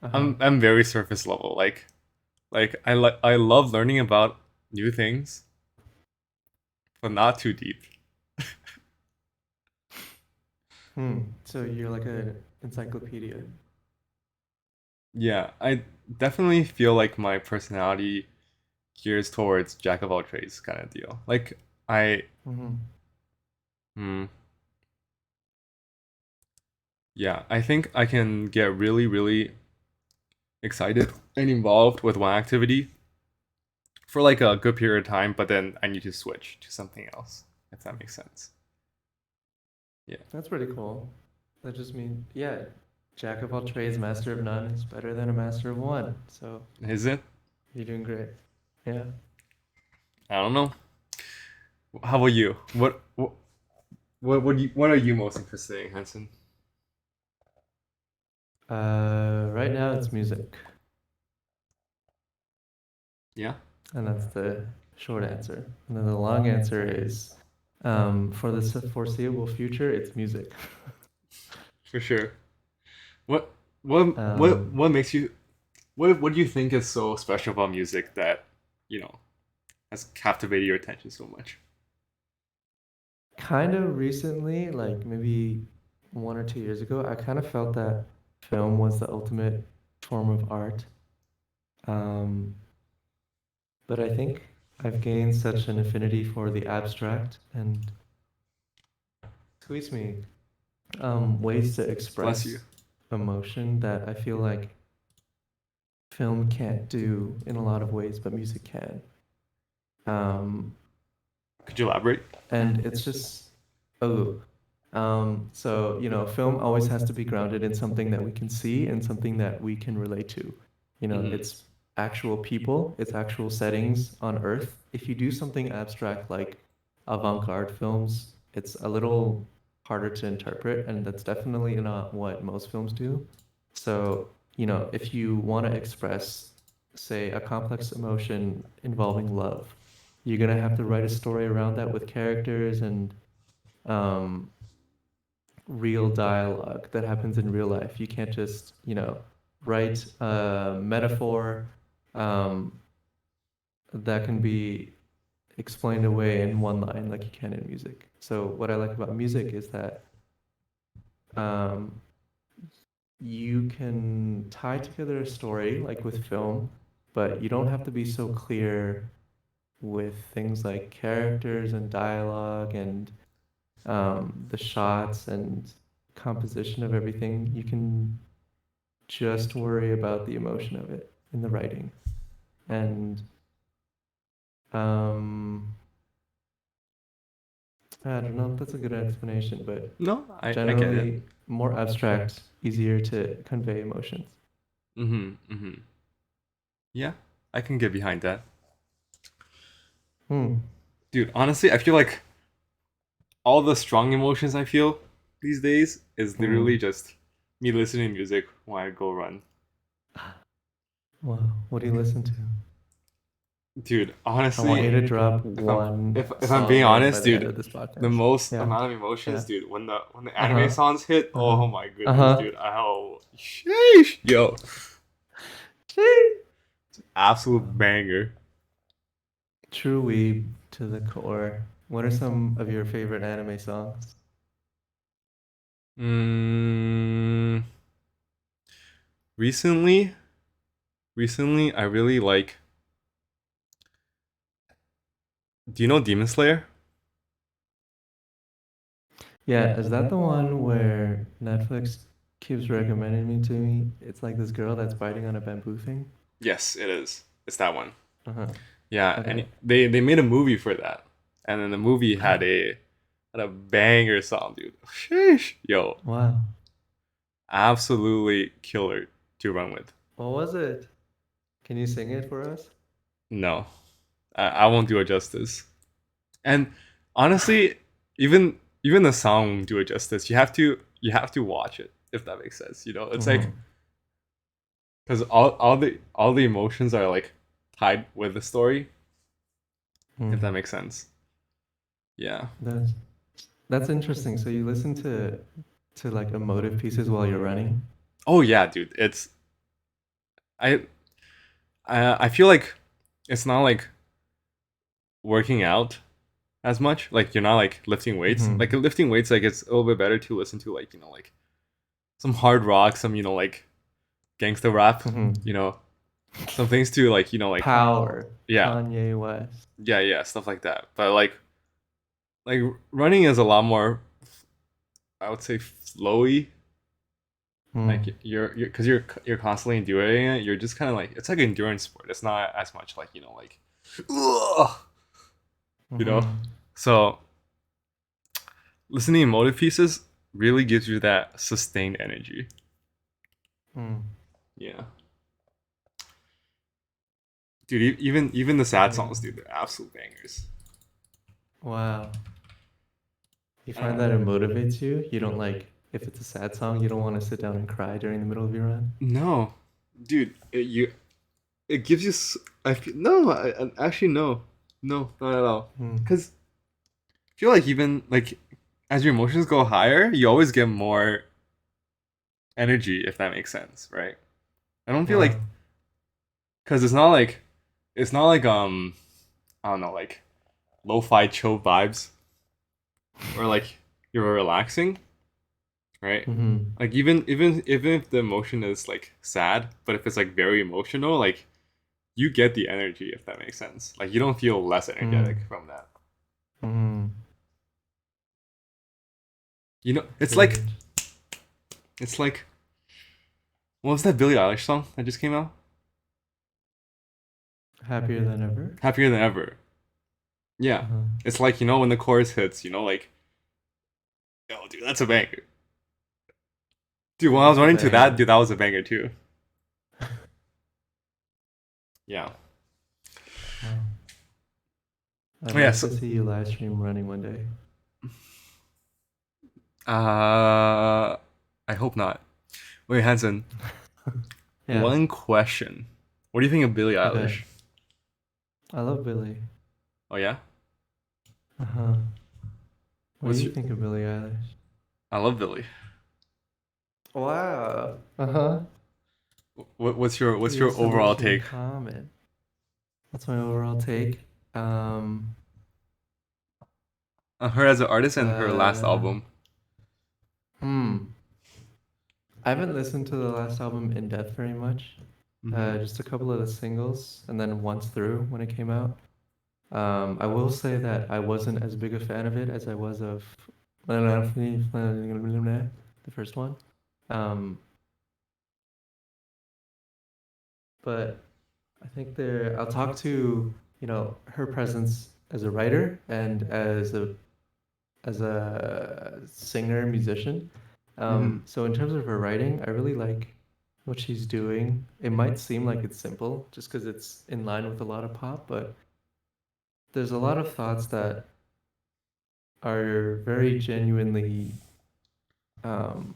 uh-huh. I'm very surface level. I love learning about new things, but not too deep. So you're like an encyclopedia. Yeah, I definitely feel like my personality gears towards jack of all trades kind of deal. Like I Mm-hmm. hmm, yeah, I think I can get really excited and involved with one activity for like a good period of time, but then I need to switch to something else, if that makes sense. Yeah. That's pretty cool. That just means, yeah, jack of all trades, master of none is better than a master of one. So Is it? you're doing great. Yeah. I don't know. How about you? What are you most interested in, Hanson? Right now it's music, Yeah, and that's the short answer. And then the long answer is, for the foreseeable future, it's music. for sure. What what makes you what do you think is so special about music that, you know, has captivated your attention so much? Kind of recently, like maybe 1 or 2 years ago, I kind of felt that film was the ultimate form of art. Um, but I think I've gained such an affinity for the abstract and, squeeze me, ways to Bless you. express emotion that I feel like film can't do in a lot of ways, but music can. Um, Could you elaborate? and it's just, oh, so, film always has to be grounded in something that we can see and something that we can relate to. Hmm. It's actual people, it's actual settings on Earth. If you do something abstract like avant-garde films, it's a little harder to interpret, and that's definitely not what most films do. So, if you want to express, say, a complex emotion involving love, you're gonna have to write a story around that with characters and um, real dialogue that happens in real life. You can't just, write a metaphor um, that can be explained away in one line like you can in music. So what I like about music is that um, you can tie together a story like with film, but you don't have to be so clear with things like characters and dialogue and the shots and composition of everything. You can just worry about the emotion of it in the writing. And um, I don't know if that's a good explanation, but No, I get it. generally more abstract, easier to convey emotions. Mm-hmm. Yeah, I can get behind that. Hmm. Dude, honestly, I feel like all the strong emotions I feel these days is literally Hmm. just me listening to music when I go run. Wow. What do you listen to? Dude, I want you honestly, to drop if I'm one if I'm being song name by honest, the end dude, of this the podcast. most Yeah. amount of emotions, Yeah. dude, when the Uh anime huh. songs hit, Uh huh. oh my Uh goodness, huh. dude, oh sheesh, yo, absolute Wow. banger. True weeb to the core. What are some of your favorite anime songs? Mm, recently, recently, I really like. Do you know Demon Slayer? Yeah, is that the one where Netflix keeps recommending me to me? It's like this girl that's biting on a bamboo thing. Yes, it is. It's that one. Uh-huh. Yeah, and Okay. they made a movie for that, and then the movie had a banger song, dude. Sheesh, yo, Wow. absolutely killer to run with. What was it? Can you sing it for us? No, I won't do it justice. And honestly, even even the song won't do it justice. You have to watch it if that makes sense. It's like Mm-hmm. because all the emotions are like tied with the story. If that Mm. makes sense. Yeah. That's that's interesting. So you listen to like emotive pieces while you're running? Oh yeah, dude. I I feel like it's not like working out as much. Like you're not like lifting weights. Mm-hmm. Like lifting weights, like it's a little bit better to listen to like like some hard rock, some gangsta rap. Mm-hmm. You know some things to like Power, yeah, Kanye West. yeah, stuff like that. But like running is a lot more, I would say, flowy. Like Mm. you're because you're constantly doing it. You're just kind of like it's like an endurance sport. It's not as much like like ugh, you know. Mm-hmm. So listening to emotive pieces really gives you that sustained energy. Mm. Yeah, dude. Even the sad Very songs, dude, they're absolute bangers. wow. You find that it motivates you? You don't like if it's a sad song, you don't want to sit down and cry during the middle of your run? No, dude, it gives you. I feel no, actually no, no, not at all. Mm. Because I feel like even like as your emotions go higher, you always get more energy, if that makes sense, right? I don't feel like Wow. because it's not like I don't know, like lo-fi chill vibes or like you're relaxing, right? Mm-hmm. Like even if the emotion is like sad, but if it's like very emotional, like you get the energy, if that makes sense. Like you don't feel less energetic Mm. from that. Mm. It's Very like interesting. it's like what was that Billie Eilish song that just came out? Happier than ever? Happier than ever. Yeah. Uh-huh. It's like, when the chorus hits, like, oh dude, that's a banger. Dude, when It I was is a running to that, banger. dude, that was a banger too. Yeah. Wow. I'd Oh yeah, love so to see you live stream running one day. I hope not. Wait, Hanson, Yeah. one question. What do you think of Billie Okay. Eilish? I love Billy. Oh yeah? Uh-huh. What do What's you your think of Billie Eilish? I love Billie. Wow. Uh-huh. What's We have your so overall much in take common. That's my overall take. Um, on her as an artist and her last uh, album? hmm. I haven't listened to the last album in depth very much. Hmm. Just a couple of the singles, and then once through when it came out. I will say that I wasn't as big a fan of it as I was of the first one. Um, but I think I'll talk to, her presence as a writer and as a singer, musician. Hmm. So in terms of her writing, I really like what she's doing. It might seem like it's simple just because it's in line with a lot of pop, but there's a lot of thoughts that are very genuinely, um,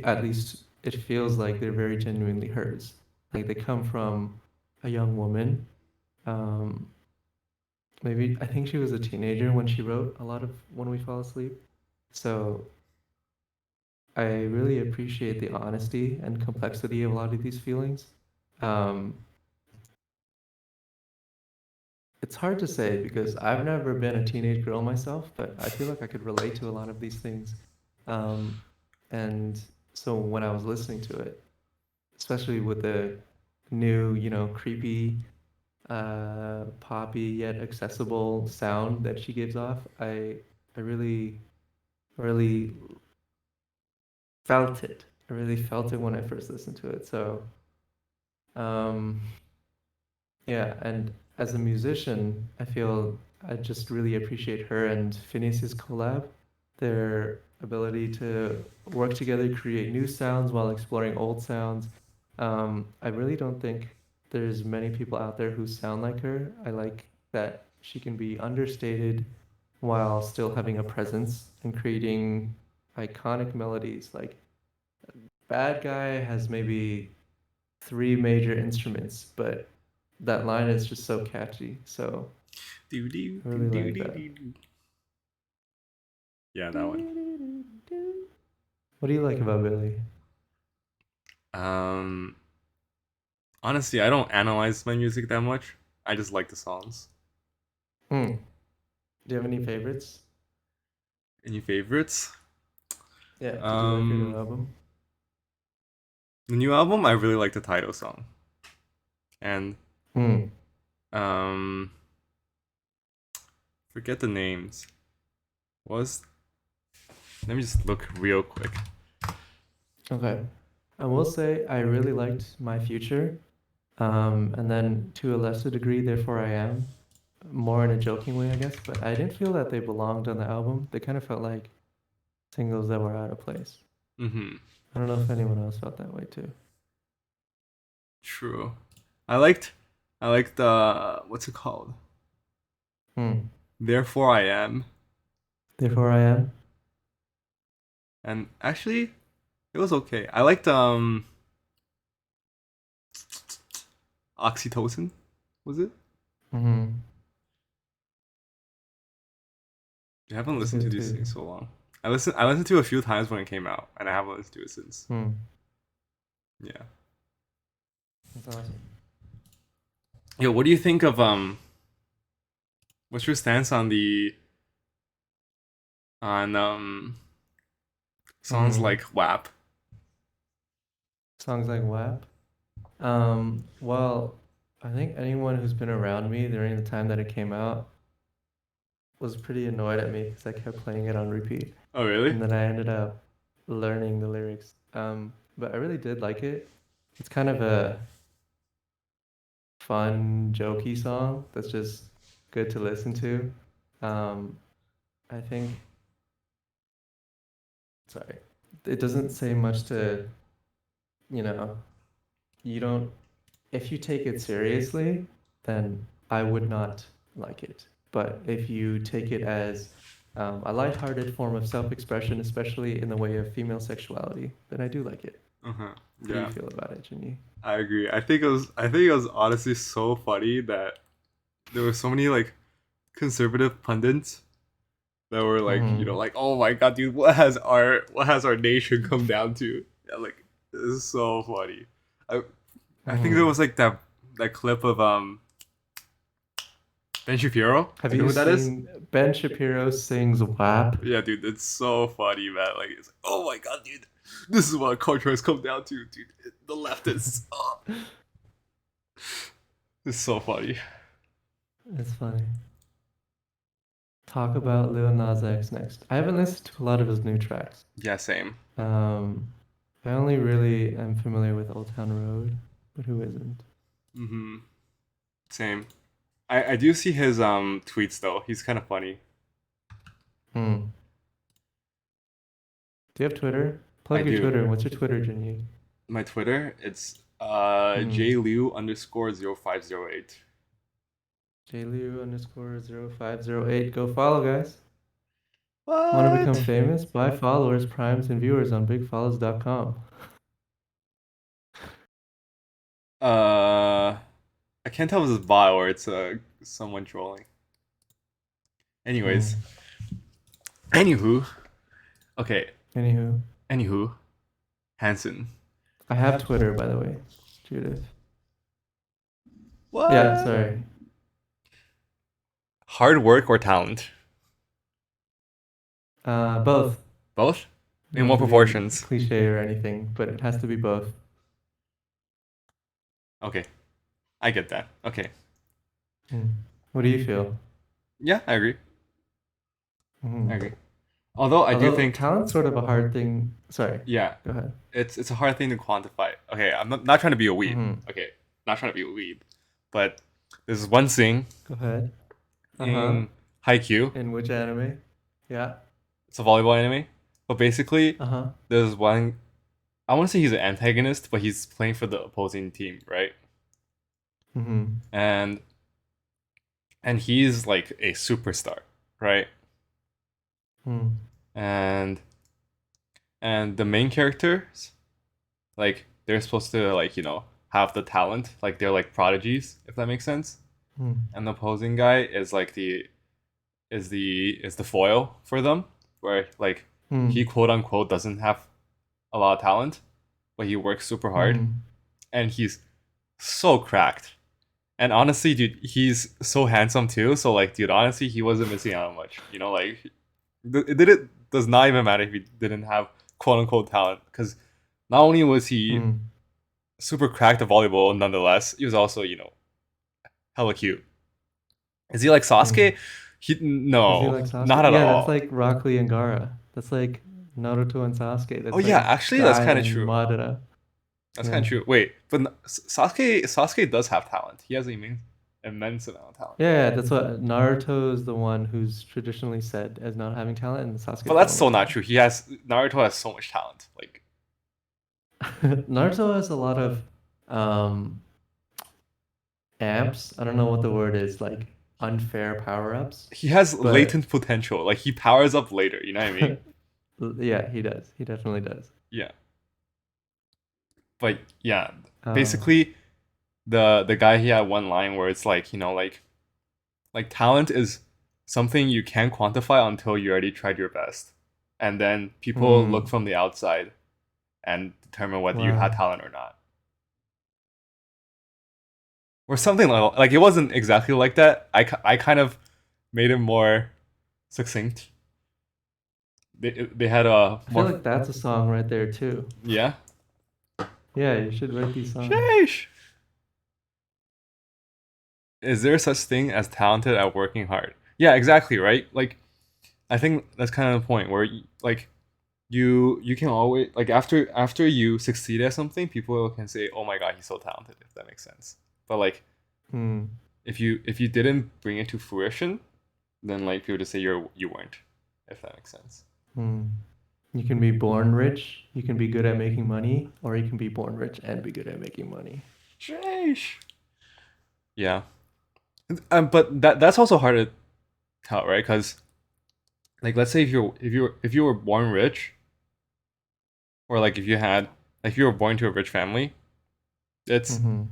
at least it feels like they're very genuinely hers. Like they come from a young woman. Um, Maybe I think she was a teenager when she wrote a lot of When We Fall Asleep. So I really appreciate the honesty and complexity of a lot of these feelings. Um, it's hard to say because I've never been a teenage girl myself, but I feel like I could relate to a lot of these things. Um, and so when I was listening to it, especially with the new, creepy, poppy yet accessible sound that she gives off, I really, really felt it. I really felt it when I first listened to it. So, um, yeah, and as a musician, I feel I just really appreciate her and Phineas's collab, their ability to work together, create new sounds while exploring old sounds. I really don't think there's many people out there who sound like her. I like that she can be understated while still having a presence and creating iconic melodies. Like Bad Guy has maybe three major instruments, but that line is just so catchy. So Do, do, I do, really do, like do, that. do, do. Yeah, that one. What do you like about Billy? Um, Honestly, I don't analyze my music that much. I just like the songs. Hmm. Do you have any favorites? Any favorites? Yeah, did you like her new Um, album? the new album, I really like the title song, and Hmm. um, forget the names. Was Let me just look real quick. Okay. I will say I really liked My Future. And then to a lesser degree, Therefore I Am, more in a joking way, I guess, but I didn't feel that they belonged on the album. They kind of felt like singles that were out of place. Mm-hmm. I don't know if anyone else felt that way too. True. I liked, I liked what's it called? Hmm. Therefore I am, Therefore I Am. and actually, it was okay. I liked Oxytocin. Was it? Hmm. I haven't That's listened to good these too. things so long. I listened to it a few times when it came out, and I haven't listened to it since. Hmm. Yeah. That's awesome. Yo, what do you think of what's your stance on the on songs Hmm. like WAP? Songs like WAP. Well, I think anyone who's been around me during the time that it came out was pretty annoyed at me because I kept playing it on repeat. Oh really? And then I ended up learning the lyrics. But I really did like it. It's kind of a fun, jokey song that's just good to listen to. Um, I think, sorry, it doesn't say much to, you know, you don't, if you take it seriously, then I would not like it. But if you take it as a lighthearted form of self-expression, especially in the way of female sexuality, then I do like it. Uh-huh. How do you Yeah. feel about it, Jinny? I agree. I think it was honestly so funny that there were so many like conservative pundits that were like, Mm-hmm. like, oh my god, dude, what has our nation come down to? Yeah, like this is so funny. I I think there Mm-hmm. was like that clip of Ben Shapiro. Have You know you who that is? seen Ben Shapiro sings WAP? Yeah, dude, it's so funny, man. Like, it's like, oh my god, dude, this is what culture has come down to, dude. The leftists. Oh, it's so funny. It's funny. Talk about Lil Nas X next. I haven't listened to a lot of his new tracks. Yeah, same. Um, I only really am familiar with Old Town Road, but who isn't? Mm-hmm. Same. I do see his tweets though. He's kind of funny. Hmm. Do you have Twitter? I Plug your do. Twitter. What's your Twitter, Jinny? My Twitter, it's Hmm. jliu_0508. JLU_0508. Go follow, guys. Want to become What? famous? Buy followers, primes, and viewers on bigfollows.com. Uh, I can't tell if it's a bot or it's someone trolling. Hmm. Anyways, anywho, okay. Anywho, Anywho, Hanson. I have Twitter, by the way, Judith. Yeah, What? sorry. Hard work or talent? Both. Both? In Not what to be proportions? cliche or anything, but it has to be both. Okay, I get that. Okay. Hmm. What do you feel? Yeah, I agree. I Hmm. agree. Although I do Although think, talent's sort of a hard thing. Sorry, yeah, go ahead. it's a hard thing to quantify. Okay, I'm not trying to be a weeb. Hmm. Okay, not trying to be a weeb, but there's one thing Go ahead. Uh-huh. in Haikyuu. In which anime? Yeah. It's a volleyball anime, but basically Uh-huh. there's one. I want to say he's an antagonist, but he's playing for the opposing team, right? Mm-hmm. and he's like a superstar, right? Mm. And the main characters, like they're supposed to like have the talent, like they're like prodigies, if that makes sense. Mm. And the opposing guy is like the foil for them, where like he Mm. quote unquote doesn't have a lot of talent, but he works super hard, Mm. and he's so cracked. And honestly, dude, he's so handsome too. So like, dude, honestly, he wasn't missing out on much. Like it does not even matter if he didn't have quote unquote talent, because not only was he Mm. super cracked at volleyball, nonetheless, he was also hella cute. Is he like Mm. Sasuke? Is he No, like not Sasuke? at Yeah, that's all. like Rock Lee and Gaara. That's like Naruto and Sasuke. Oh That's yeah, like actually, that's Guy kind of and true. Madara. That's kind Yeah. of true. Wait, but Sasuke does have talent. He has an immense amount of talent. Yeah, that's what Naruto is the one who's traditionally said as not having talent, and Sasuke But is the that's one so with not talent. true. Naruto has so much talent. Like Naruto has a lot of um amps. I don't know what the word is, like unfair power-ups, he has but latent potential. Like he powers up later. You know what I mean? yeah, he does. He definitely does. Yeah. But yeah, Um, basically the guy, he had one line where it's like talent is something you can't quantify until you already tried your best, and then people look hmm, from the outside and determine whether you had wow. talent or not, or something like it wasn't exactly like that. I kind of made it more succinct. They had a I feel more like that's a song right there too. yeah. Yeah, you should write these songs. Sheesh. Is there such thing as talented at working hard? Yeah, exactly, right? Like I think that's kind of the point where like you can always like after you succeed at something, people can say, "Oh my god, he's so talented," if that makes sense. But like Hmm, if you didn't bring it to fruition, then like people just say you weren't, if that makes sense. hmm. You can be born rich, you can be good at making money, or you can be born rich and be good at making money. Sheesh. Yeah, but that's also hard to tell, right? Because like let's say if you were born rich, or like if you were born to a rich family, it's Hmm.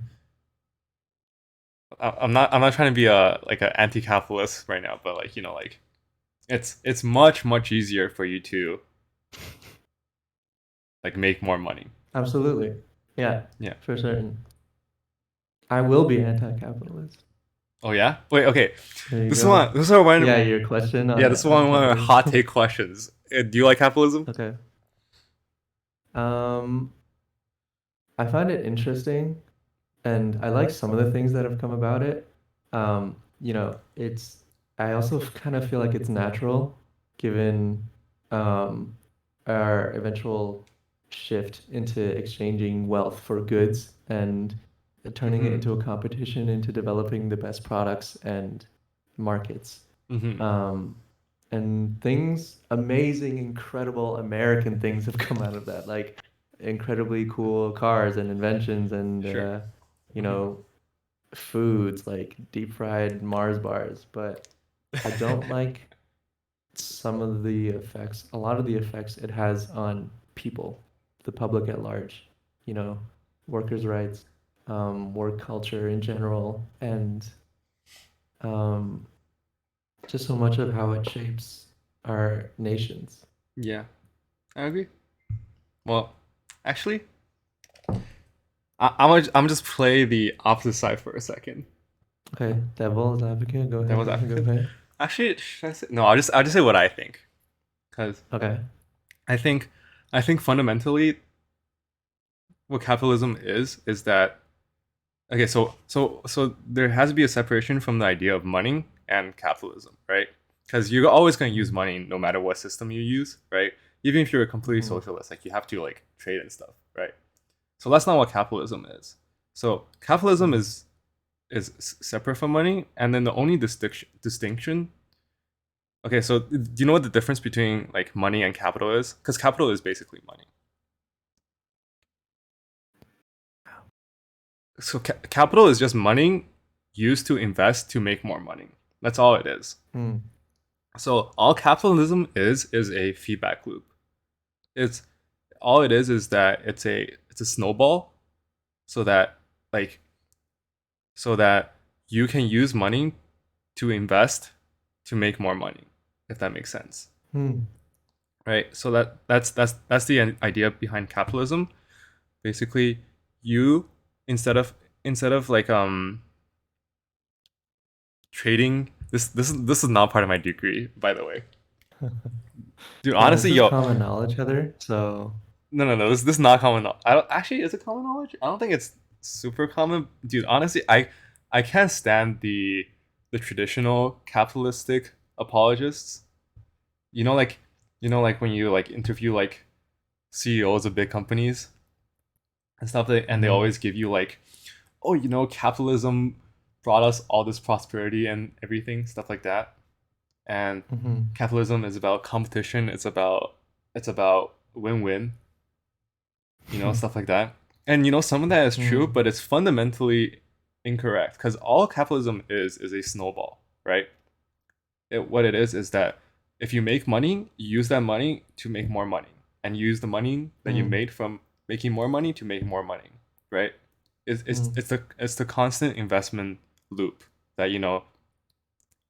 I'm not trying to be a like an anti-capitalist right now, but like like it's much easier for you to like make more money. Absolutely. Yeah, Yeah. for certain. I will be anti-capitalist. Oh yeah. Wait. Okay. There you This is one. go. This is one. Yeah, your question Yeah. This is on one of my hot capitalism. take questions. Do you like capitalism? Okay. Um, I find it interesting, and I like some of the things that have come about it. It's I also kind of feel like it's natural given um, our eventual shift into exchanging wealth for goods and turning it Mm-hmm. into a competition into developing the best products and markets. Mm-hmm. Um, and things, amazing, incredible American things have come out of that, like incredibly cool cars and inventions and Sure. you Mm-hmm. know, foods like deep fried Mars bars. But I don't like some of the effects, a lot of the effects it has on people, the public at large, you know, workers' rights, work culture in general, and um, just so much of how it shapes our nations. Yeah, I agree. Well, actually, I'm just play the opposite side for a second. Okay, devil's advocate, That was go ahead, go advocate. ahead. Actually, should I say? No, I'll just say what I think, because Okay. I think I think fundamentally what capitalism is that okay, so there has to be a separation from the idea of money and capitalism, right? Because you're always going to use money no matter what system you use, right? Even if you're a completely Mm-hmm. socialist, like you have to like trade and stuff, right? So that's not what capitalism is. So capitalism is separate from money, and then the only distinction. Okay, so do you know what the difference between like money and capital is? Because capital is basically money. So capital is just money used to invest to make more money. That's all it is. Hmm. So all capitalism is a feedback loop. It's all it is that it's a snowball, so that like so that you can use money to invest to make more money, if that makes sense. Hmm. Right? So that's the idea behind capitalism. Basically, you instead of like trading, this is not part of my degree, by the way. Dude, Yeah, this honestly, is yo, common knowledge, Heather. So, no. This is not common. I don't actually. Is it common knowledge? I don't think it's super common, dude. Honestly, I can't stand the traditional capitalistic apologists. You know, like like when you like interview like CEOs of big companies and stuff, and they mhm, always give you like, oh, capitalism brought us all this prosperity and everything, stuff like that. And mhm, capitalism is about competition. It's about win-win, stuff like that. And some of that is true, hmm, but it's fundamentally incorrect because all capitalism is a snowball, right? What it is that if you make money, you use that money to make more money, and use the money that you hmm, made from making more money to make more money, right? It's it's hmm, it's the it's the constant investment loop that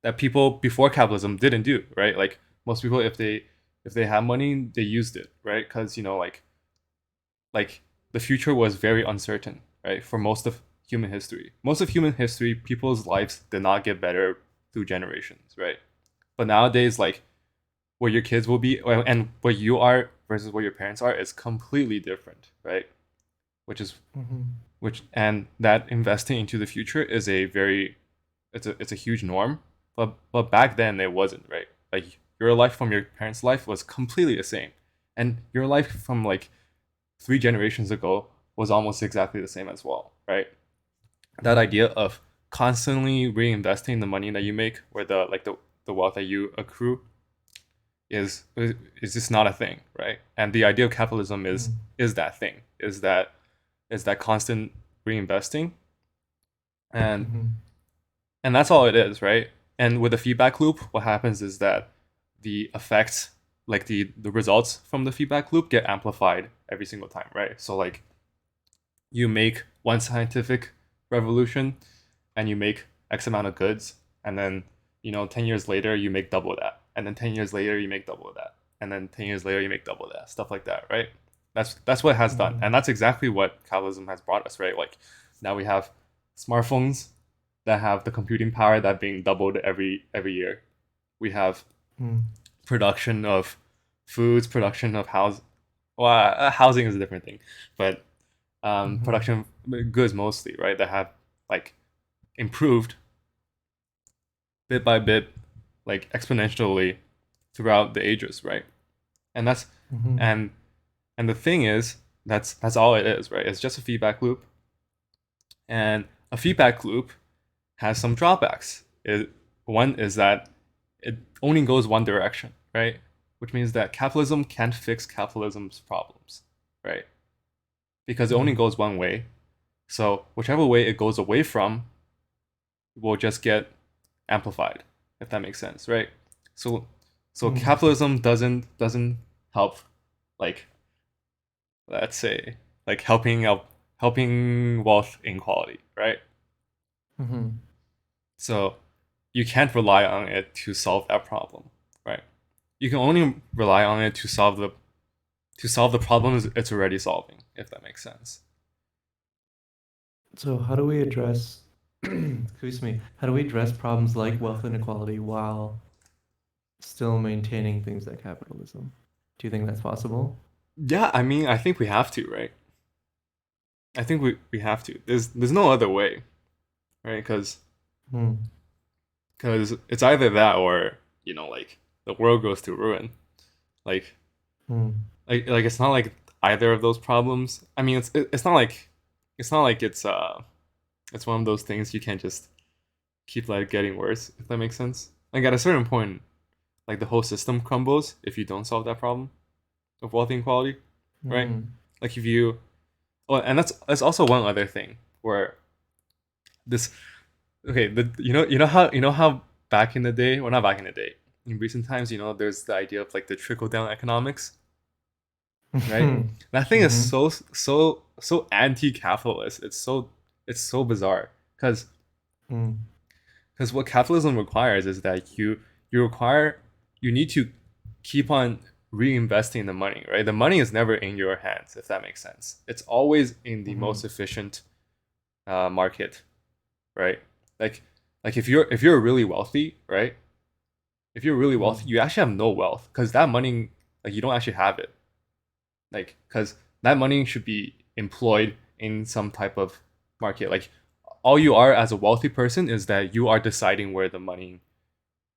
that people before capitalism didn't do, right? Like most people, if they had money, they used it, right? Because like the future was very uncertain, right? For most of human history, people's lives did not get better through generations, right? But nowadays, like what your kids will be and what you are versus what your parents are is completely different, right? Which is mhm, which and that investing into the future is a very it's a huge norm. But back then it wasn't, right? Like your life from your parents' life was completely the same, and your life from like 3 generations ago was almost exactly the same as well, right? That idea of constantly reinvesting the money that you make, or the wealth that you accrue, is just not a thing, right? And the idea of capitalism hmm, is that thing, is that constant reinvesting, and mhm, and that's all it is, right? And with the feedback loop, what happens is that the effects, like the results from the feedback loop, get amplified every single time, right? So like you make one scientific revolution and you make X amount of goods, and then 10 years later you make double that, and then 10 years later you make double that, and then 10 years later you make double that, stuff like that, right? That's what it has done, and mhm, that's exactly what capitalism has brought us, right? Like now we have smartphones that have the computing power that being doubled every year. We have hmm, production of foods, production of housing is a different thing, but mhm, production goods mostly, right? That have like improved bit by bit, like exponentially throughout the ages, right? And that's mhm, and and the thing is, that's all it is, right? It's just a feedback loop, and a feedback loop has some drawbacks. One is that it only goes one direction, right? Which means that capitalism can't fix capitalism's problems, right? Because it only hmm, goes one way. So whichever way it goes away from will just get amplified, if that makes sense, right? So hmm, capitalism doesn't help, like, let's say, like helping wealth inequality, right? mhm. So you can't rely on it to solve that problem, right? You can only rely on it to solve the problems it's already solving, if that makes sense. So, how do we address, excuse me, how do we address problems like wealth inequality while still maintaining things like capitalism? Do you think that's possible? Yeah, I mean, I think we have to, right? I think we have to. There's no other way, right? Hmm, Because it's either that or like the world goes to ruin. Like hmm, it's not like either of those problems. I mean, it's not like it's one of those things you can't just keep like getting worse, if that makes sense. Like at a certain point, like the whole system crumbles if you don't solve that problem of wealth inequality, right? hmm, Like if you, oh, and that's also one other thing where This okay, you know how back in the day, well not back in the day, in recent times, there's the idea of like the trickle down economics, right? That thing is Mm-hmm. so anti-capitalist. It's so bizarre Mm. because what capitalism requires is that you require you need to keep on reinvesting the money, right? The money is never in your hands, if that makes sense. It's always in the Mm-hmm. most efficient market, right? Like if you're really wealthy, right? If you're really wealthy, Mm. you actually have no wealth because that money, like, you don't actually have it, like, because that money should be employed in some type of market. Like, all you are as a wealthy person is that you are deciding where the money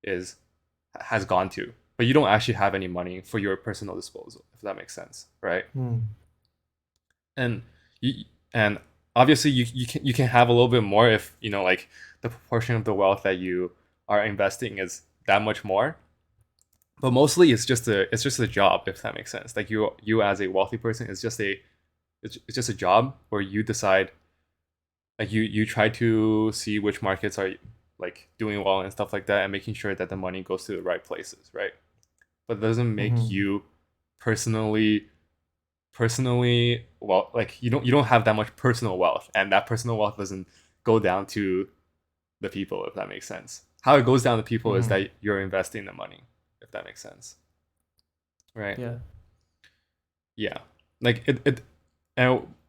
is has gone to, but you don't actually have any money for your personal disposal, if that makes sense, right? Mm. And you and obviously you can have a little bit more if like the proportion of the wealth that you are investing is that much more, but mostly it's just a job, if that makes sense. Like, you as a wealthy person, it's just a job where you decide, like, you try to see which markets are like doing well and stuff like that, and making sure that the money goes to the right places, right? But it doesn't make Mm-hmm. you personally well, like, you don't have that much personal wealth, and that personal wealth doesn't go down to the people, if that makes sense. How it goes down to people is Mm-hmm. that you're investing the money, if that makes sense, right? Yeah. Yeah, like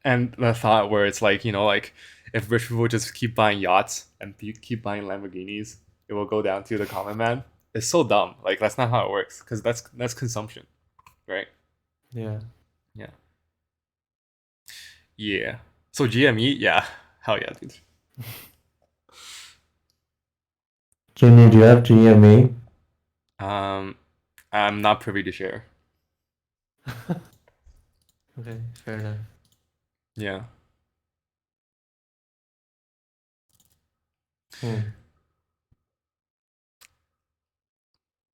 and the thought where it's like, like, if rich people just keep buying yachts and keep buying Lamborghinis, it will go down to the common man. It's so dumb. Like, that's not how it works, because that's consumption, right? Yeah. Yeah. Yeah. So GME, yeah, hell yeah, dude. Jimmy, do you have GME? Um, I'm not privy to share. Okay, fair enough. Yeah, Hmm.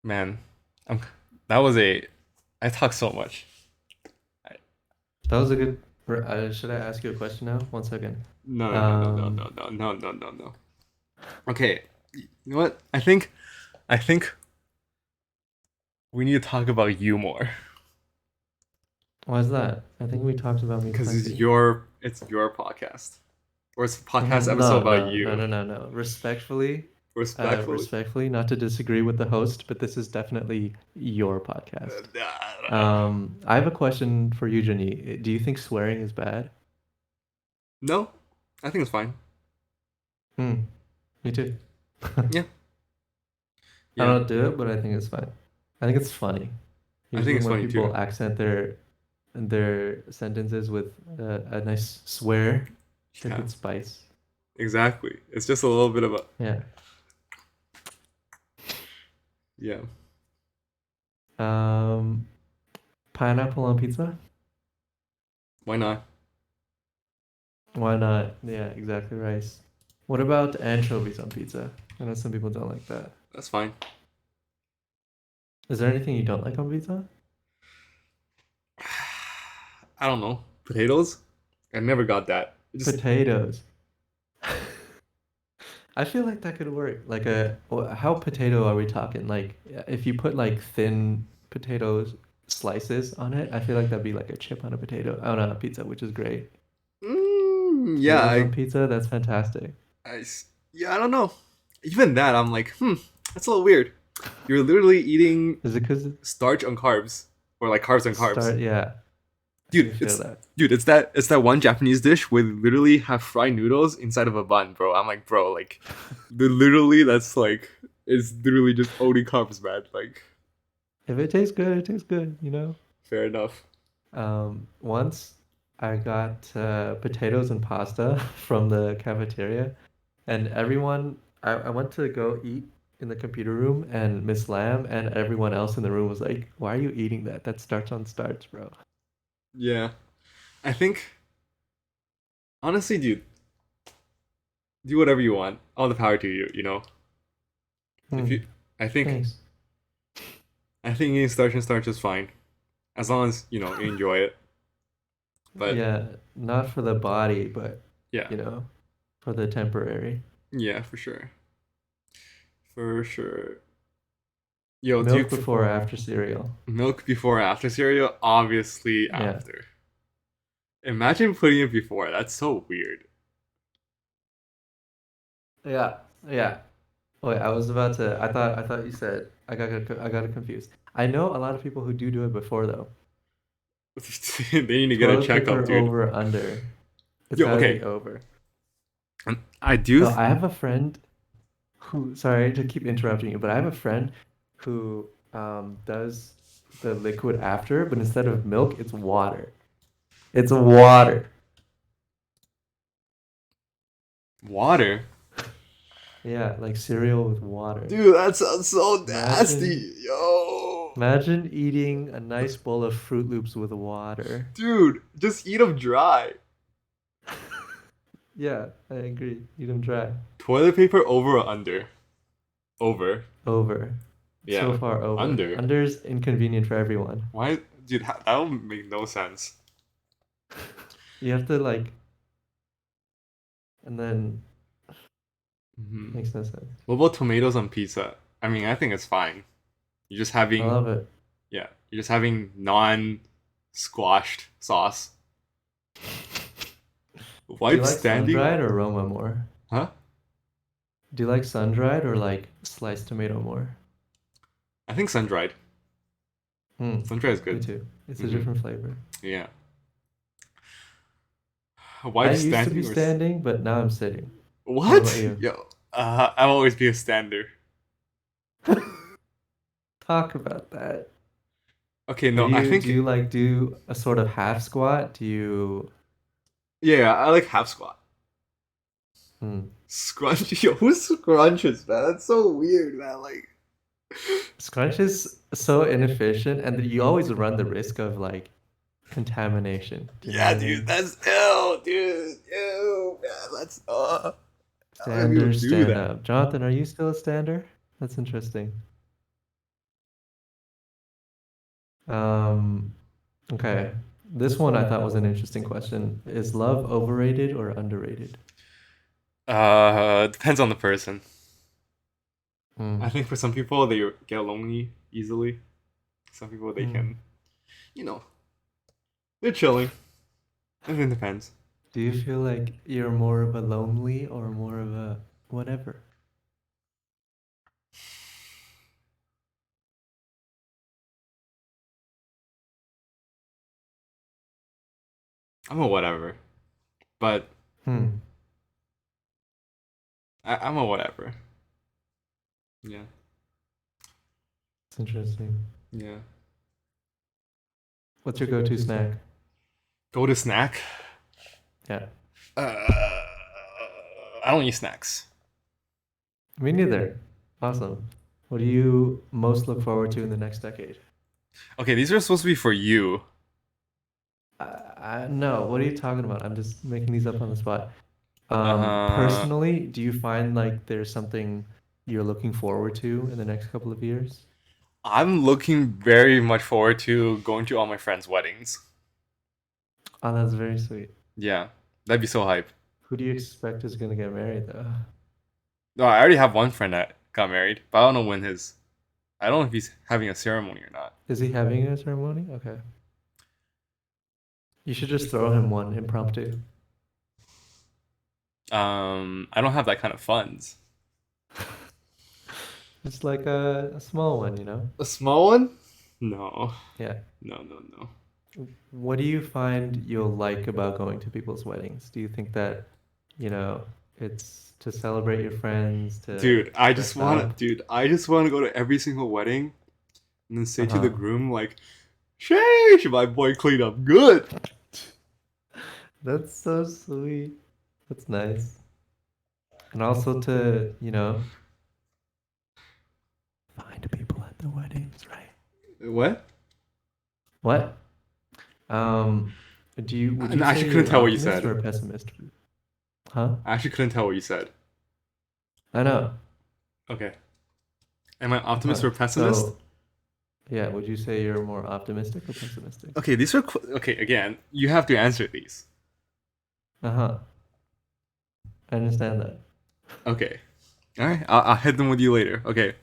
man, I'm. That was a. I talk so much. I, That was a good. Should I ask you a question now? One second. no, no, no, no, Um, no, no, no, no, no, no. Okay, you know what? I think we need to talk about you more, why is that? I think we talked about me because plenty. it's your podcast, or it's a podcast episode No, about no, no, you. no, no, no. Respectfully. Respectfully, not to disagree with the host, but this is definitely your podcast. I have a question for you, Jenny. Do you think swearing is bad? No, I think it's fine. Hmm, me too. Yeah, I yeah. don't do it, but I think it's fine. I think it's funny. I think Usually it's when funny too. people accent their sentences with a nice swear, it's a Yeah, good spice. exactly. It's just a little bit of a Yeah. yeah. Um, Pineapple on pizza? Why not? Why not? Yeah, exactly rice. What about anchovies on pizza? I know some people don't like that. That's fine. Is there anything you don't like on pizza? I don't know. Potatoes? I never got that. It just Potatoes. I feel like that could work. How potato are we talking? Like, if you put like thin potatoes slices on it, I feel like that'd be like a chip on a potato, on a pizza, which is great. yeah, Potatoes on pizza, that's fantastic. yeah, I don't know. Even that, I'm like, that's a little weird. You're literally eating Is it because starch on carbs, or like carbs on carbs. start? Yeah, I Dude, do feel it's that. dude, it's that one Japanese dish where they literally have fried noodles inside of a bun, bro. I'm like, bro, like, literally, that's like, it's literally just only carbs, man. Like, If it tastes good, it tastes good, you know? fair enough. Once I got potatoes and pasta from the cafeteria, and I went to go eat in the computer room, and Miss Lamb and everyone else in the room was like, "Why are you eating that? That's starch on starch, bro." Yeah, I think honestly, dude, do whatever you want. All the power to you. If Hmm, you, I think, thanks. I think eating starch and starch is fine, as long as you enjoy it. But Yeah, not for the body, but yeah, you know. for the temporary. Yeah, for sure. For sure. Yo, do you Milk before or after cereal? milk before or after cereal? Obviously Yeah. after. Imagine putting it before. That's so weird. Yeah. Yeah. Wait, I was about to. I thought you said. I got it confused. I know a lot of people who do it before though. They need to get a Toilet checkup, paper dude. over under. It's Yo, got to be okay. over. I do. Oh, I have a friend who. Sorry to keep interrupting you, but I have a friend who does the liquid after, but instead of milk, it's water. It's water. Water. Yeah, like cereal with water. Dude, that sounds so Imagine, nasty. Yo. imagine eating a nice bowl of Fruit Loops with water. Dude, just eat them dry. Yeah, I agree. Eat them dry. Toilet paper over or under? Over. Over. So Yeah. far over. Under. Under's inconvenient for everyone. Why? Dude, that would make no sense. You have to like, and then Hmm. makes no sense. What about tomatoes on pizza? I mean, I think it's fine. You're just I having, love it. yeah, you're just having non-squashed sauce. Do you Wipe like standing sun-dried up. or aroma more? Huh? Do you like sun-dried or like sliced tomato more? I think sun-dried. Hmm, Sun-dried is me good. too. It's a Hmm. different flavor. Yeah. I Wipe used to standing be or standing, but now I'm sitting. What about what? you? Yo, I'll always be a stander. Talk about that. Okay, Do no, I you do think you like do a sort of half squat? Do you yeah, I like half squat. hmm. Scrunch, yo, who scrunches, man? That's so weird, man. Like, Scrunch is so inefficient and that you always run the risk of like contamination. Do you know yeah, what I dude, mean? that's ill, dude. Ew, man, that's how do people Stander, do stand that? up. Jonathan, are you still a stander? That's interesting. Um, okay. This one I thought was an interesting question. Is love overrated or underrated? Depends on the person. I Hmm. think for some people they get lonely easily. Some people they Hmm. can, you know, they're chilling. I think it depends. Do you feel like you're more of a lonely or more of a whatever? I'm a whatever, but Hmm. I'm a whatever. Yeah, It's interesting. yeah. What's your go-to snack? Go to snack. Yeah. Uh, I don't eat snacks. Me neither. Awesome. What do you most look forward to in the next decade? Okay, these are supposed to be for you. No, what are you talking about? I'm just making these up on the spot. Uh, Personally, do you find like there's something you're looking forward to in the next couple of years? I'm looking very much forward to going to all my friends' weddings. Oh, that's very sweet. Yeah, that'd be so hype. Who do you expect is gonna get married though? No, I already have one friend that got married, but I don't know when his. I don't know if he's having a ceremony or not. Is he having a ceremony? Okay. You should just throw him one impromptu. I don't have that kind of funds. Just like a small one, you know? A small one? No, Yeah. no, no, no. What do you find you'll like about going to people's weddings? Do you think that, you know, it's to celebrate your friends, to dress up? Dude, I just want to go to every single wedding and then say to the Uh-huh. groom like, "Sheesh, my boy cleaned up good." That's so sweet. That's nice. And also to, find people at the weddings, right? What? What? Um, would you I say actually you're couldn't an tell what you optimist said. or a pessimist? Huh? I actually couldn't tell what you said. I know. Okay. Am I optimist Uh-huh. or pessimist? So, yeah, would you say you're more optimistic or pessimistic? Okay, these are okay. Again, you have to answer these. Uh-huh. I understand that. Okay. All right. I'll hit them with you later. Okay.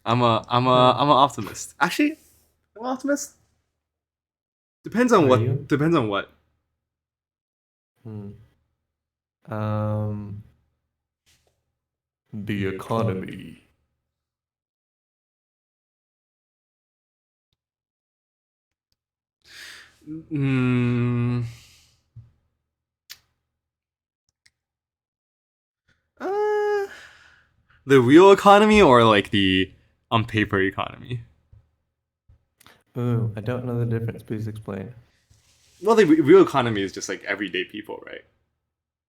Hmm. I'm an optimist. Actually, I'm an optimist. Depends on Are what. you? Depends on what. Hmm. Um, the economy. Mm, uh, the real economy or like the on paper economy? Ooh, I don't know the difference. Please explain. Well, the real economy is just like everyday people, right?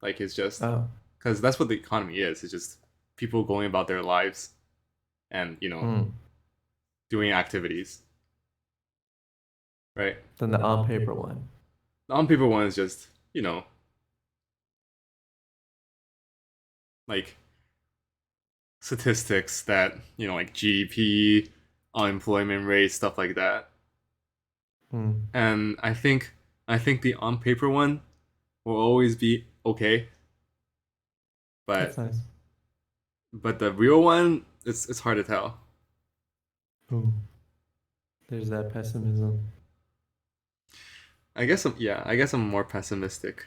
Like it's just Oh. because that's what the economy is. It's just people going about their lives and Hmm. doing activities, right? Then the on paper one. The on paper one is just like statistics that like GDP, unemployment rate, stuff like that. Hmm. And I think the on paper one will always be okay, That's but nice. the real one it's hard to tell. Ooh, there's that pessimism. I guess I'm more pessimistic.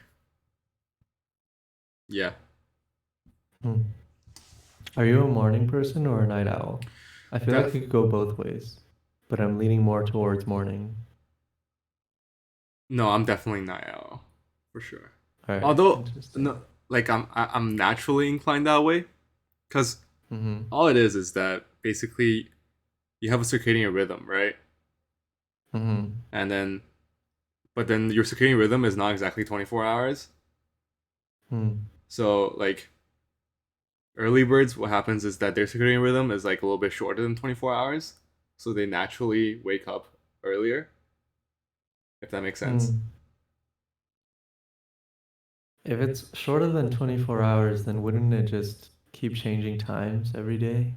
Yeah. Hmm. Are you a morning person or a night owl? I feel like Def- it could go both ways, but I'm leaning more towards morning. no, I'm definitely not owl for sure. All right, Although interesting. no, like I'm naturally inclined that way because Mm-hmm. all it is that basically you have a circadian rhythm, right? Mm-hmm. And then but then your circadian rhythm is not exactly 24 hours. Hmm. So like early birds, what happens is that their circadian rhythm is like a little bit shorter than 24 hours, so they naturally wake up earlier, if that makes sense. Hmm. If it's shorter than 24 hours, then wouldn't it just keep changing times every day?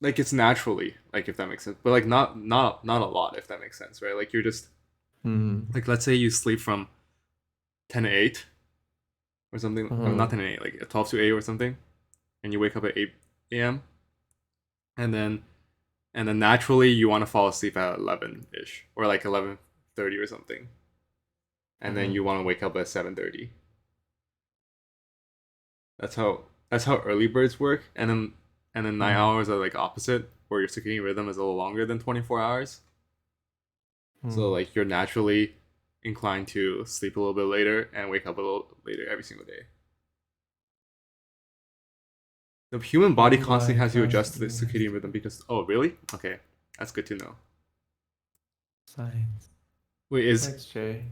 Like it's naturally, like if that makes sense, but like not a lot, if that makes sense, right? Like you're just Hmm. like let's say you sleep from 10 to 8 or something, not Uh-huh. 10 to 8, like 12 to 8 or something, and you wake up at 8 a.m. and then naturally you want to fall asleep at 11 ish or like 11:30 or something, and then Uh-huh. you want to wake up at 7:30. That's how early birds work, and then night Hmm. hours are like opposite, where your circadian rhythm is a little longer than 24 hours. So Hmm. like you're naturally inclined to sleep a little bit later and wake up a little later every single day. The human body Human constantly body has to adjust to the constantly has circadian to. rhythm because really? Okay. That's good to know. Science. Wait, is Thanks, Jay.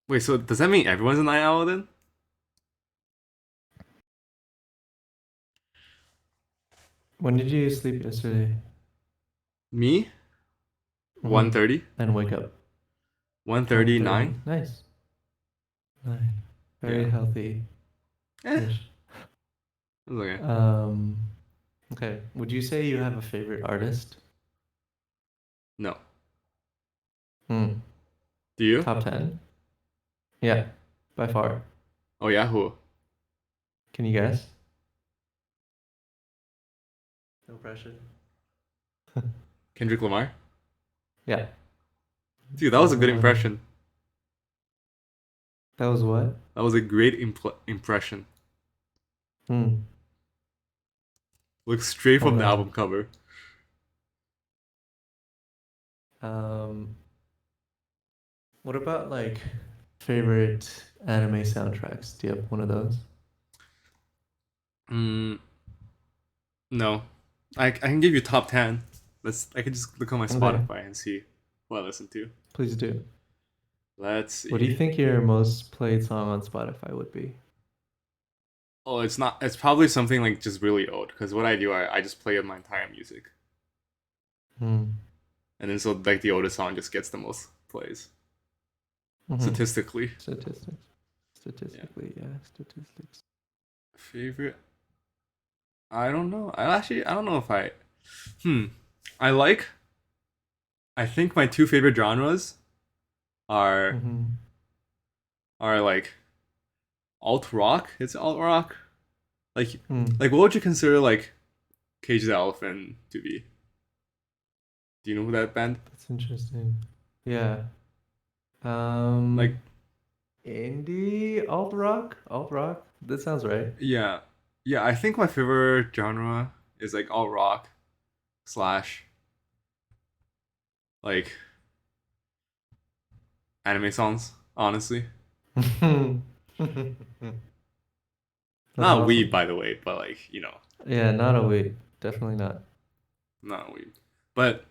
wait, so does that mean everyone's a night owl then? When did you sleep yesterday? Me? Mm-hmm. 1:30? And wake up 1:39? 1:30. Nice. Nine. Yeah. Very healthy-ish. Eh, that's okay. Um, okay. Would you say you have a favorite artist? No. Hmm. Do you? Top 10? Yeah, by far. Oh yeah, who? Can you guess? No pressure. Kendrick Lamar? Yeah. Dude, that was a On the good money. impression. That was what? That was a great impression. Hmm. Looks straight Well from the done. album cover. Um, what about like favorite anime soundtracks? Do you have one of those? Mm, no. I can give you top 10. I can just look on my Okay, Spotify and see what I listen to. please do. Let's What do you see. think your most played song on Spotify would be? Oh, it's not. It's probably something like just really old. Because what I do, I just play my entire music, Hmm. and then so like the oldest song just gets the most plays Mm-hmm. statistically. Statistics. Yeah. Statistically, yeah, statistics. Favorite? I don't know. I don't know if I. Hmm. I like. I think my two favorite genres are Mm-hmm. like alt rock. It's alt rock. Like Hmm. like what would you consider like Cage the Elephant to be? Do you know who that band? That's interesting. Yeah. Like Indie alt rock? Alt rock? That sounds right. yeah. Yeah, I think my favorite genre is like alt rock slash like anime songs, honestly. That's Not weed, awesome. by the way, but like, Yeah, not a weed. Definitely not. not weed. But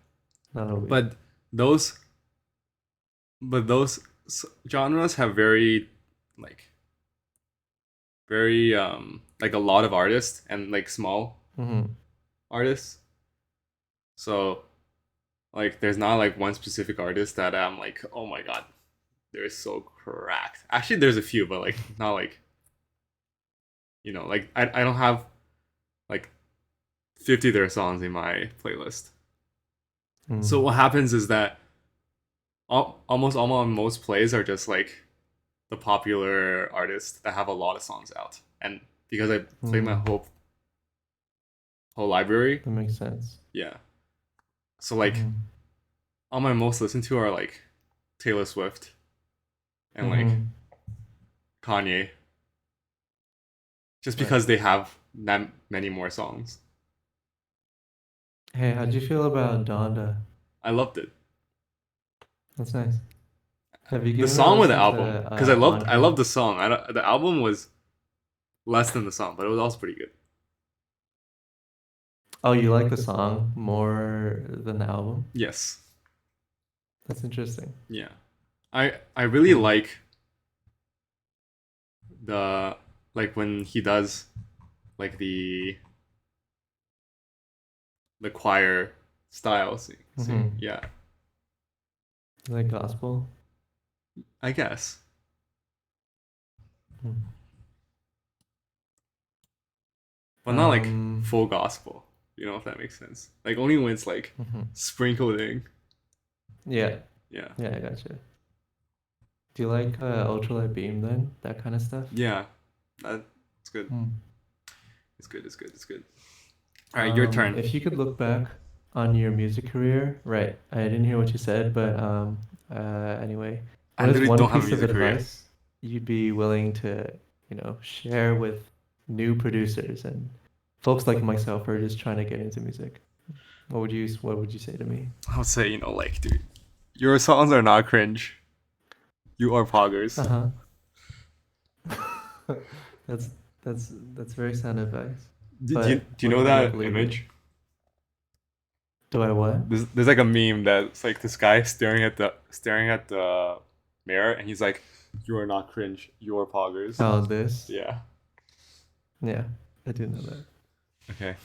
Not a weed. but those those genres have like very like a lot of artists and like small Hmm. artists. So like there's not like one specific artist that I'm like, oh my god, they're so cracked. Actually there's a few, but like not like like I don't have like 50 of their songs in my playlist. So Mm. what happens is that almost all my most plays are just like the popular artists that have a lot of songs out. And because I play my Mm. whole library, That makes sense. yeah. So like Hmm. all my most listened to are like Taylor Swift and like Hmm. Kanye, just Right. because they have that many more songs. Hey, how'd you feel about Donda? I loved it. That's nice. Have you The given it a song or the listen album? to Because I loved Banter? the song. The album was less than the song, but it was also pretty good. Oh, you like the song more than the album? Yes. That's interesting. Yeah. I really Hmm. like the like when he does like the choir style sing. Hmm. Yeah. You like gospel? I guess. Hmm. But not like Um, full gospel. You know if that makes sense. Like only when it's like mhm. sprinkled in. Yeah, Yeah. yeah, I gotcha. Do you like ultralight beam then? That kind of stuff? Yeah. That's good. Hmm. It's good. It's good. It's good. All right, your turn. If you could look back on your music career, right? I didn't hear what you said, but anyway, I what is literally one don't have a piece of music career. advice you'd be willing to, share with new producers and folks like myself who are just trying to get into music? What would you say to me? I would say, like, dude, your songs are not cringe. You are poggers. Uh-huh. That's that's very sound advice. Do you But know I that believe it. image? Do I what? There's like a meme that's like this guy staring at the mirror, and he's like, "You are not cringe. You are poggers." Oh, this? Yeah. Yeah, I do know Okay.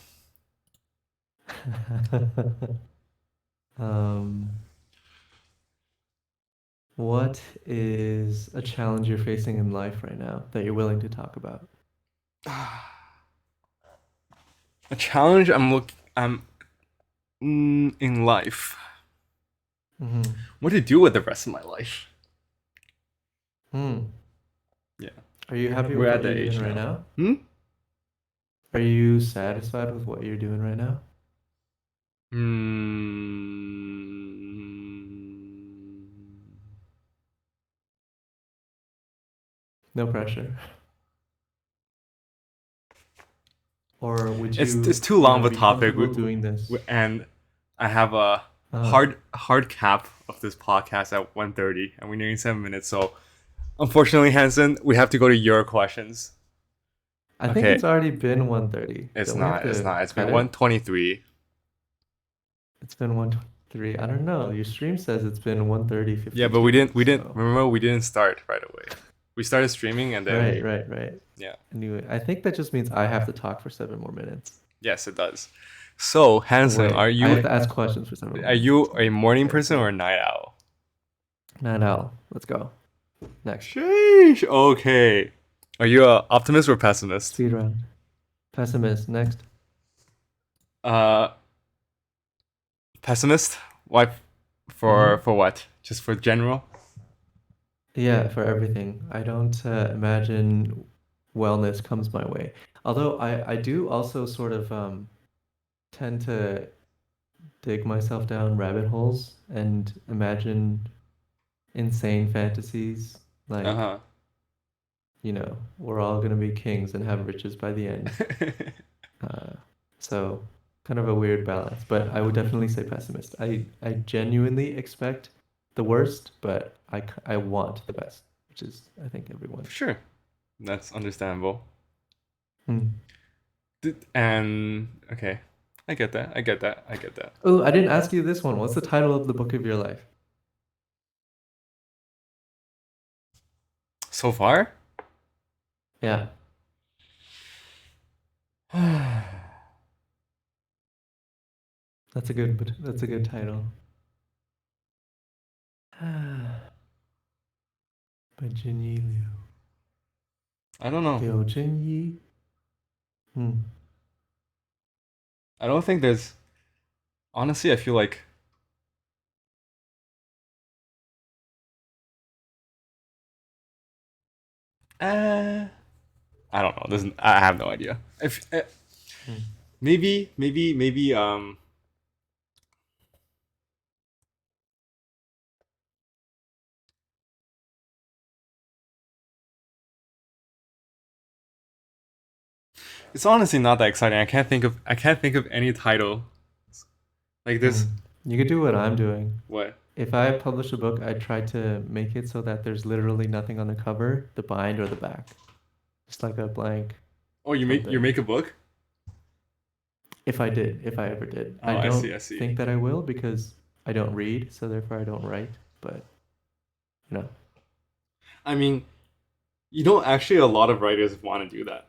that. Um, what is a challenge you're facing in life right now that you're willing to talk about? A challenge I'm in life. Hmm. What to do with the rest of my life? Hmm. Yeah. Are you happy We're with at what that you're doing age right now. now? Hmm. Are you satisfied with what you're doing right now? Hmm. No pressure. Or would It's you, too long of a be topic, comfortable doing this? and I have a Uh, hard cap of this podcast at 1:30, and we're nearing 7 minutes. So unfortunately, Hanson, we have to go to your questions. I think Okay, it's already been 1:30. it's Don't we have not. It's to not. It's been cut it? 1:23. It's been 1:23. I don't know. Your stream says it's been 1:30, Yeah, but we 52. didn't. We didn't. So, Remember, we didn't start right away. We started streaming, and then right, right, right. yeah. Anyway, I think that just means I have to talk for 7 more minutes. Yes, it does. So Hanson, Wait, I have to ask questions for 7 more are minutes. you a morning Okay, person or so a night owl? Night Owl. Let's go. Next. Sheesh. Okay. Are you a optimist or pessimist? Speed round. Pessimist. Next. Uh, pessimist. Why? For Mm-hmm. for what? Just for general? Yeah, for everything. I don't imagine. wellness comes my way. Although I do also sort of tend to dig myself down rabbit holes and imagine insane fantasies like, Uh we're all gonna be kings and have riches by the end. huh. Uh, so kind of a weird balance, but I would definitely say pessimist. I genuinely expect the worst, but I want the best, which is I think everyone. Sure, that's understandable. Hmm. And okay, I get that. I get that. I get that. Oh, I didn't ask you this one. What's the title of the book of your life? So far, Yeah, that's a good title. By Jinyi Liu. I don't know. Liu Jinyi. Hmm. I don't think there's. Honestly, I feel like uh, I don't know. There's, I have no idea. If Hmm. maybe it's honestly not that exciting. I can't think of any title like Hmm. this. You could do what I'm doing. What? If I publish a book, I try to make it so that there's literally nothing on the cover, the bind, or the back. Just like a blank Oh, you something. make a book? If I ever did. I Oh, I see. don't I see. think that I will because I don't read, so therefore I don't write. But, you know, I mean, you know, actually, a lot of writers want to do that,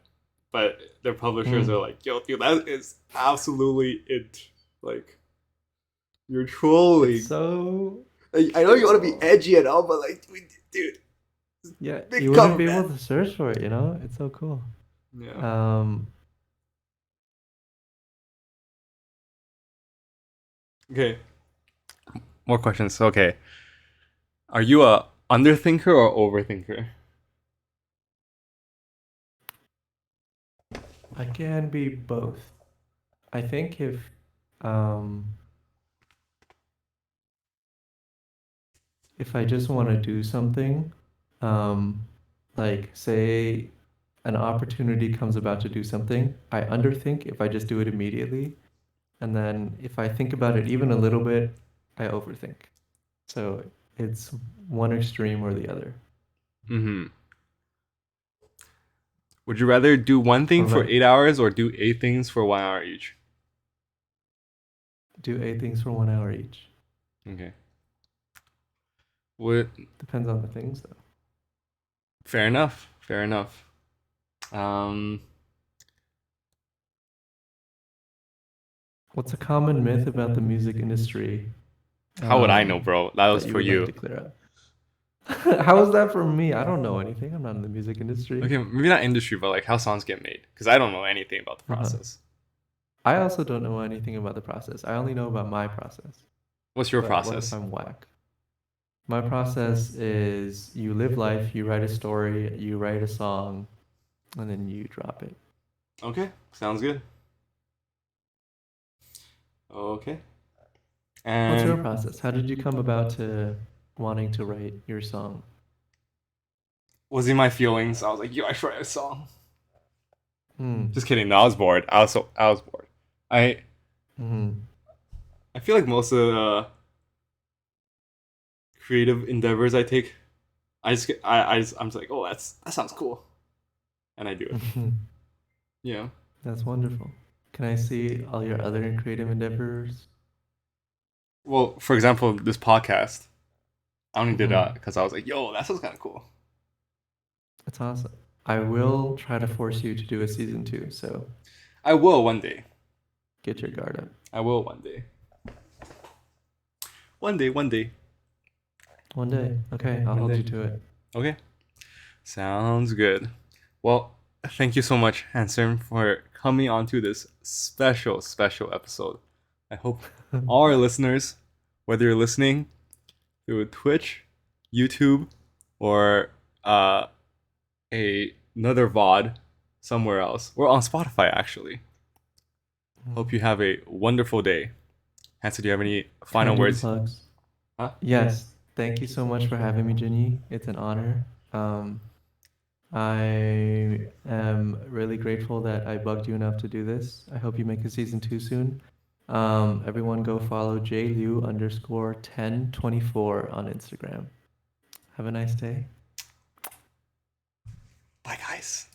but their publishers are mm, like, "Yo, dude, that is absolutely it. Like, you're it's trolling. so, Like, I know you want to be edgy and all, but like, dude, yeah, you big wouldn't cover, be man." able to search for it, you know? It's so cool. Yeah. Um, Okay. More questions. Okay. Are you a underthinker or overthinker? I can be both. I think um, if I just want to do something, um, like say an opportunity comes about to do something, I underthink if I just do it immediately. And then if I think about it even a little bit, I overthink. So it's one extreme or the other. Mm-hmm. Would you rather do one What thing for about 8 hours or do eight things for 1 hour each? do 8 things for 1 hour each? Okay. Would Depends on the things though. fair enough. Fair enough. Um, What's a common myth about the music industry how would I know, bro? That was that you for would like you. to clear up? How is that for me? I don't know anything. I'm not in the music industry. Okay, maybe not industry, but like how songs get made, because I don't know anything about the Uh-huh. process. I also don't know anything about the process. I only know about my process. What's your But what if process? I'm whack? My process is you live life, you write a story, you write a song, and then you drop it. Okay, sounds good. Okay. What's your And process? How did you come about to wanting to write your song? was in my feelings. I was like, yo, I should write a song. Hmm. Just kidding. No, I was bored. I was bored. I Hmm. I feel like most of the creative endeavors I take, I'm just like, oh, that sounds cool, and I do it. Yeah. That's wonderful. Can I see all your other creative endeavors? Well, for example, this podcast, I only did that Hmm. because I was like, yo, that sounds kind of cool. That's awesome. I will try to force you to do a season two, so I will one day. get your guard up. I will one day. One day. One day. One day. Okay, I'll One hold day. you to it. Okay. Sounds good. Well, thank you so much, Hanson, for coming on to this special episode. I hope all our listeners, whether you're listening through Twitch, YouTube, or a another VOD somewhere else. Or on Spotify, actually. Hope you Mm. have a wonderful day. Hanson, do you have any Can I final do the words? plugs? Huh? Yes. Thank you so much for having me, Jinny. It's an honor. Um, I am really grateful that I bugged you enough to do this. I hope you make a season two soon. Everyone go follow jliu_1024 on Instagram. Have a nice day. Bye, guys.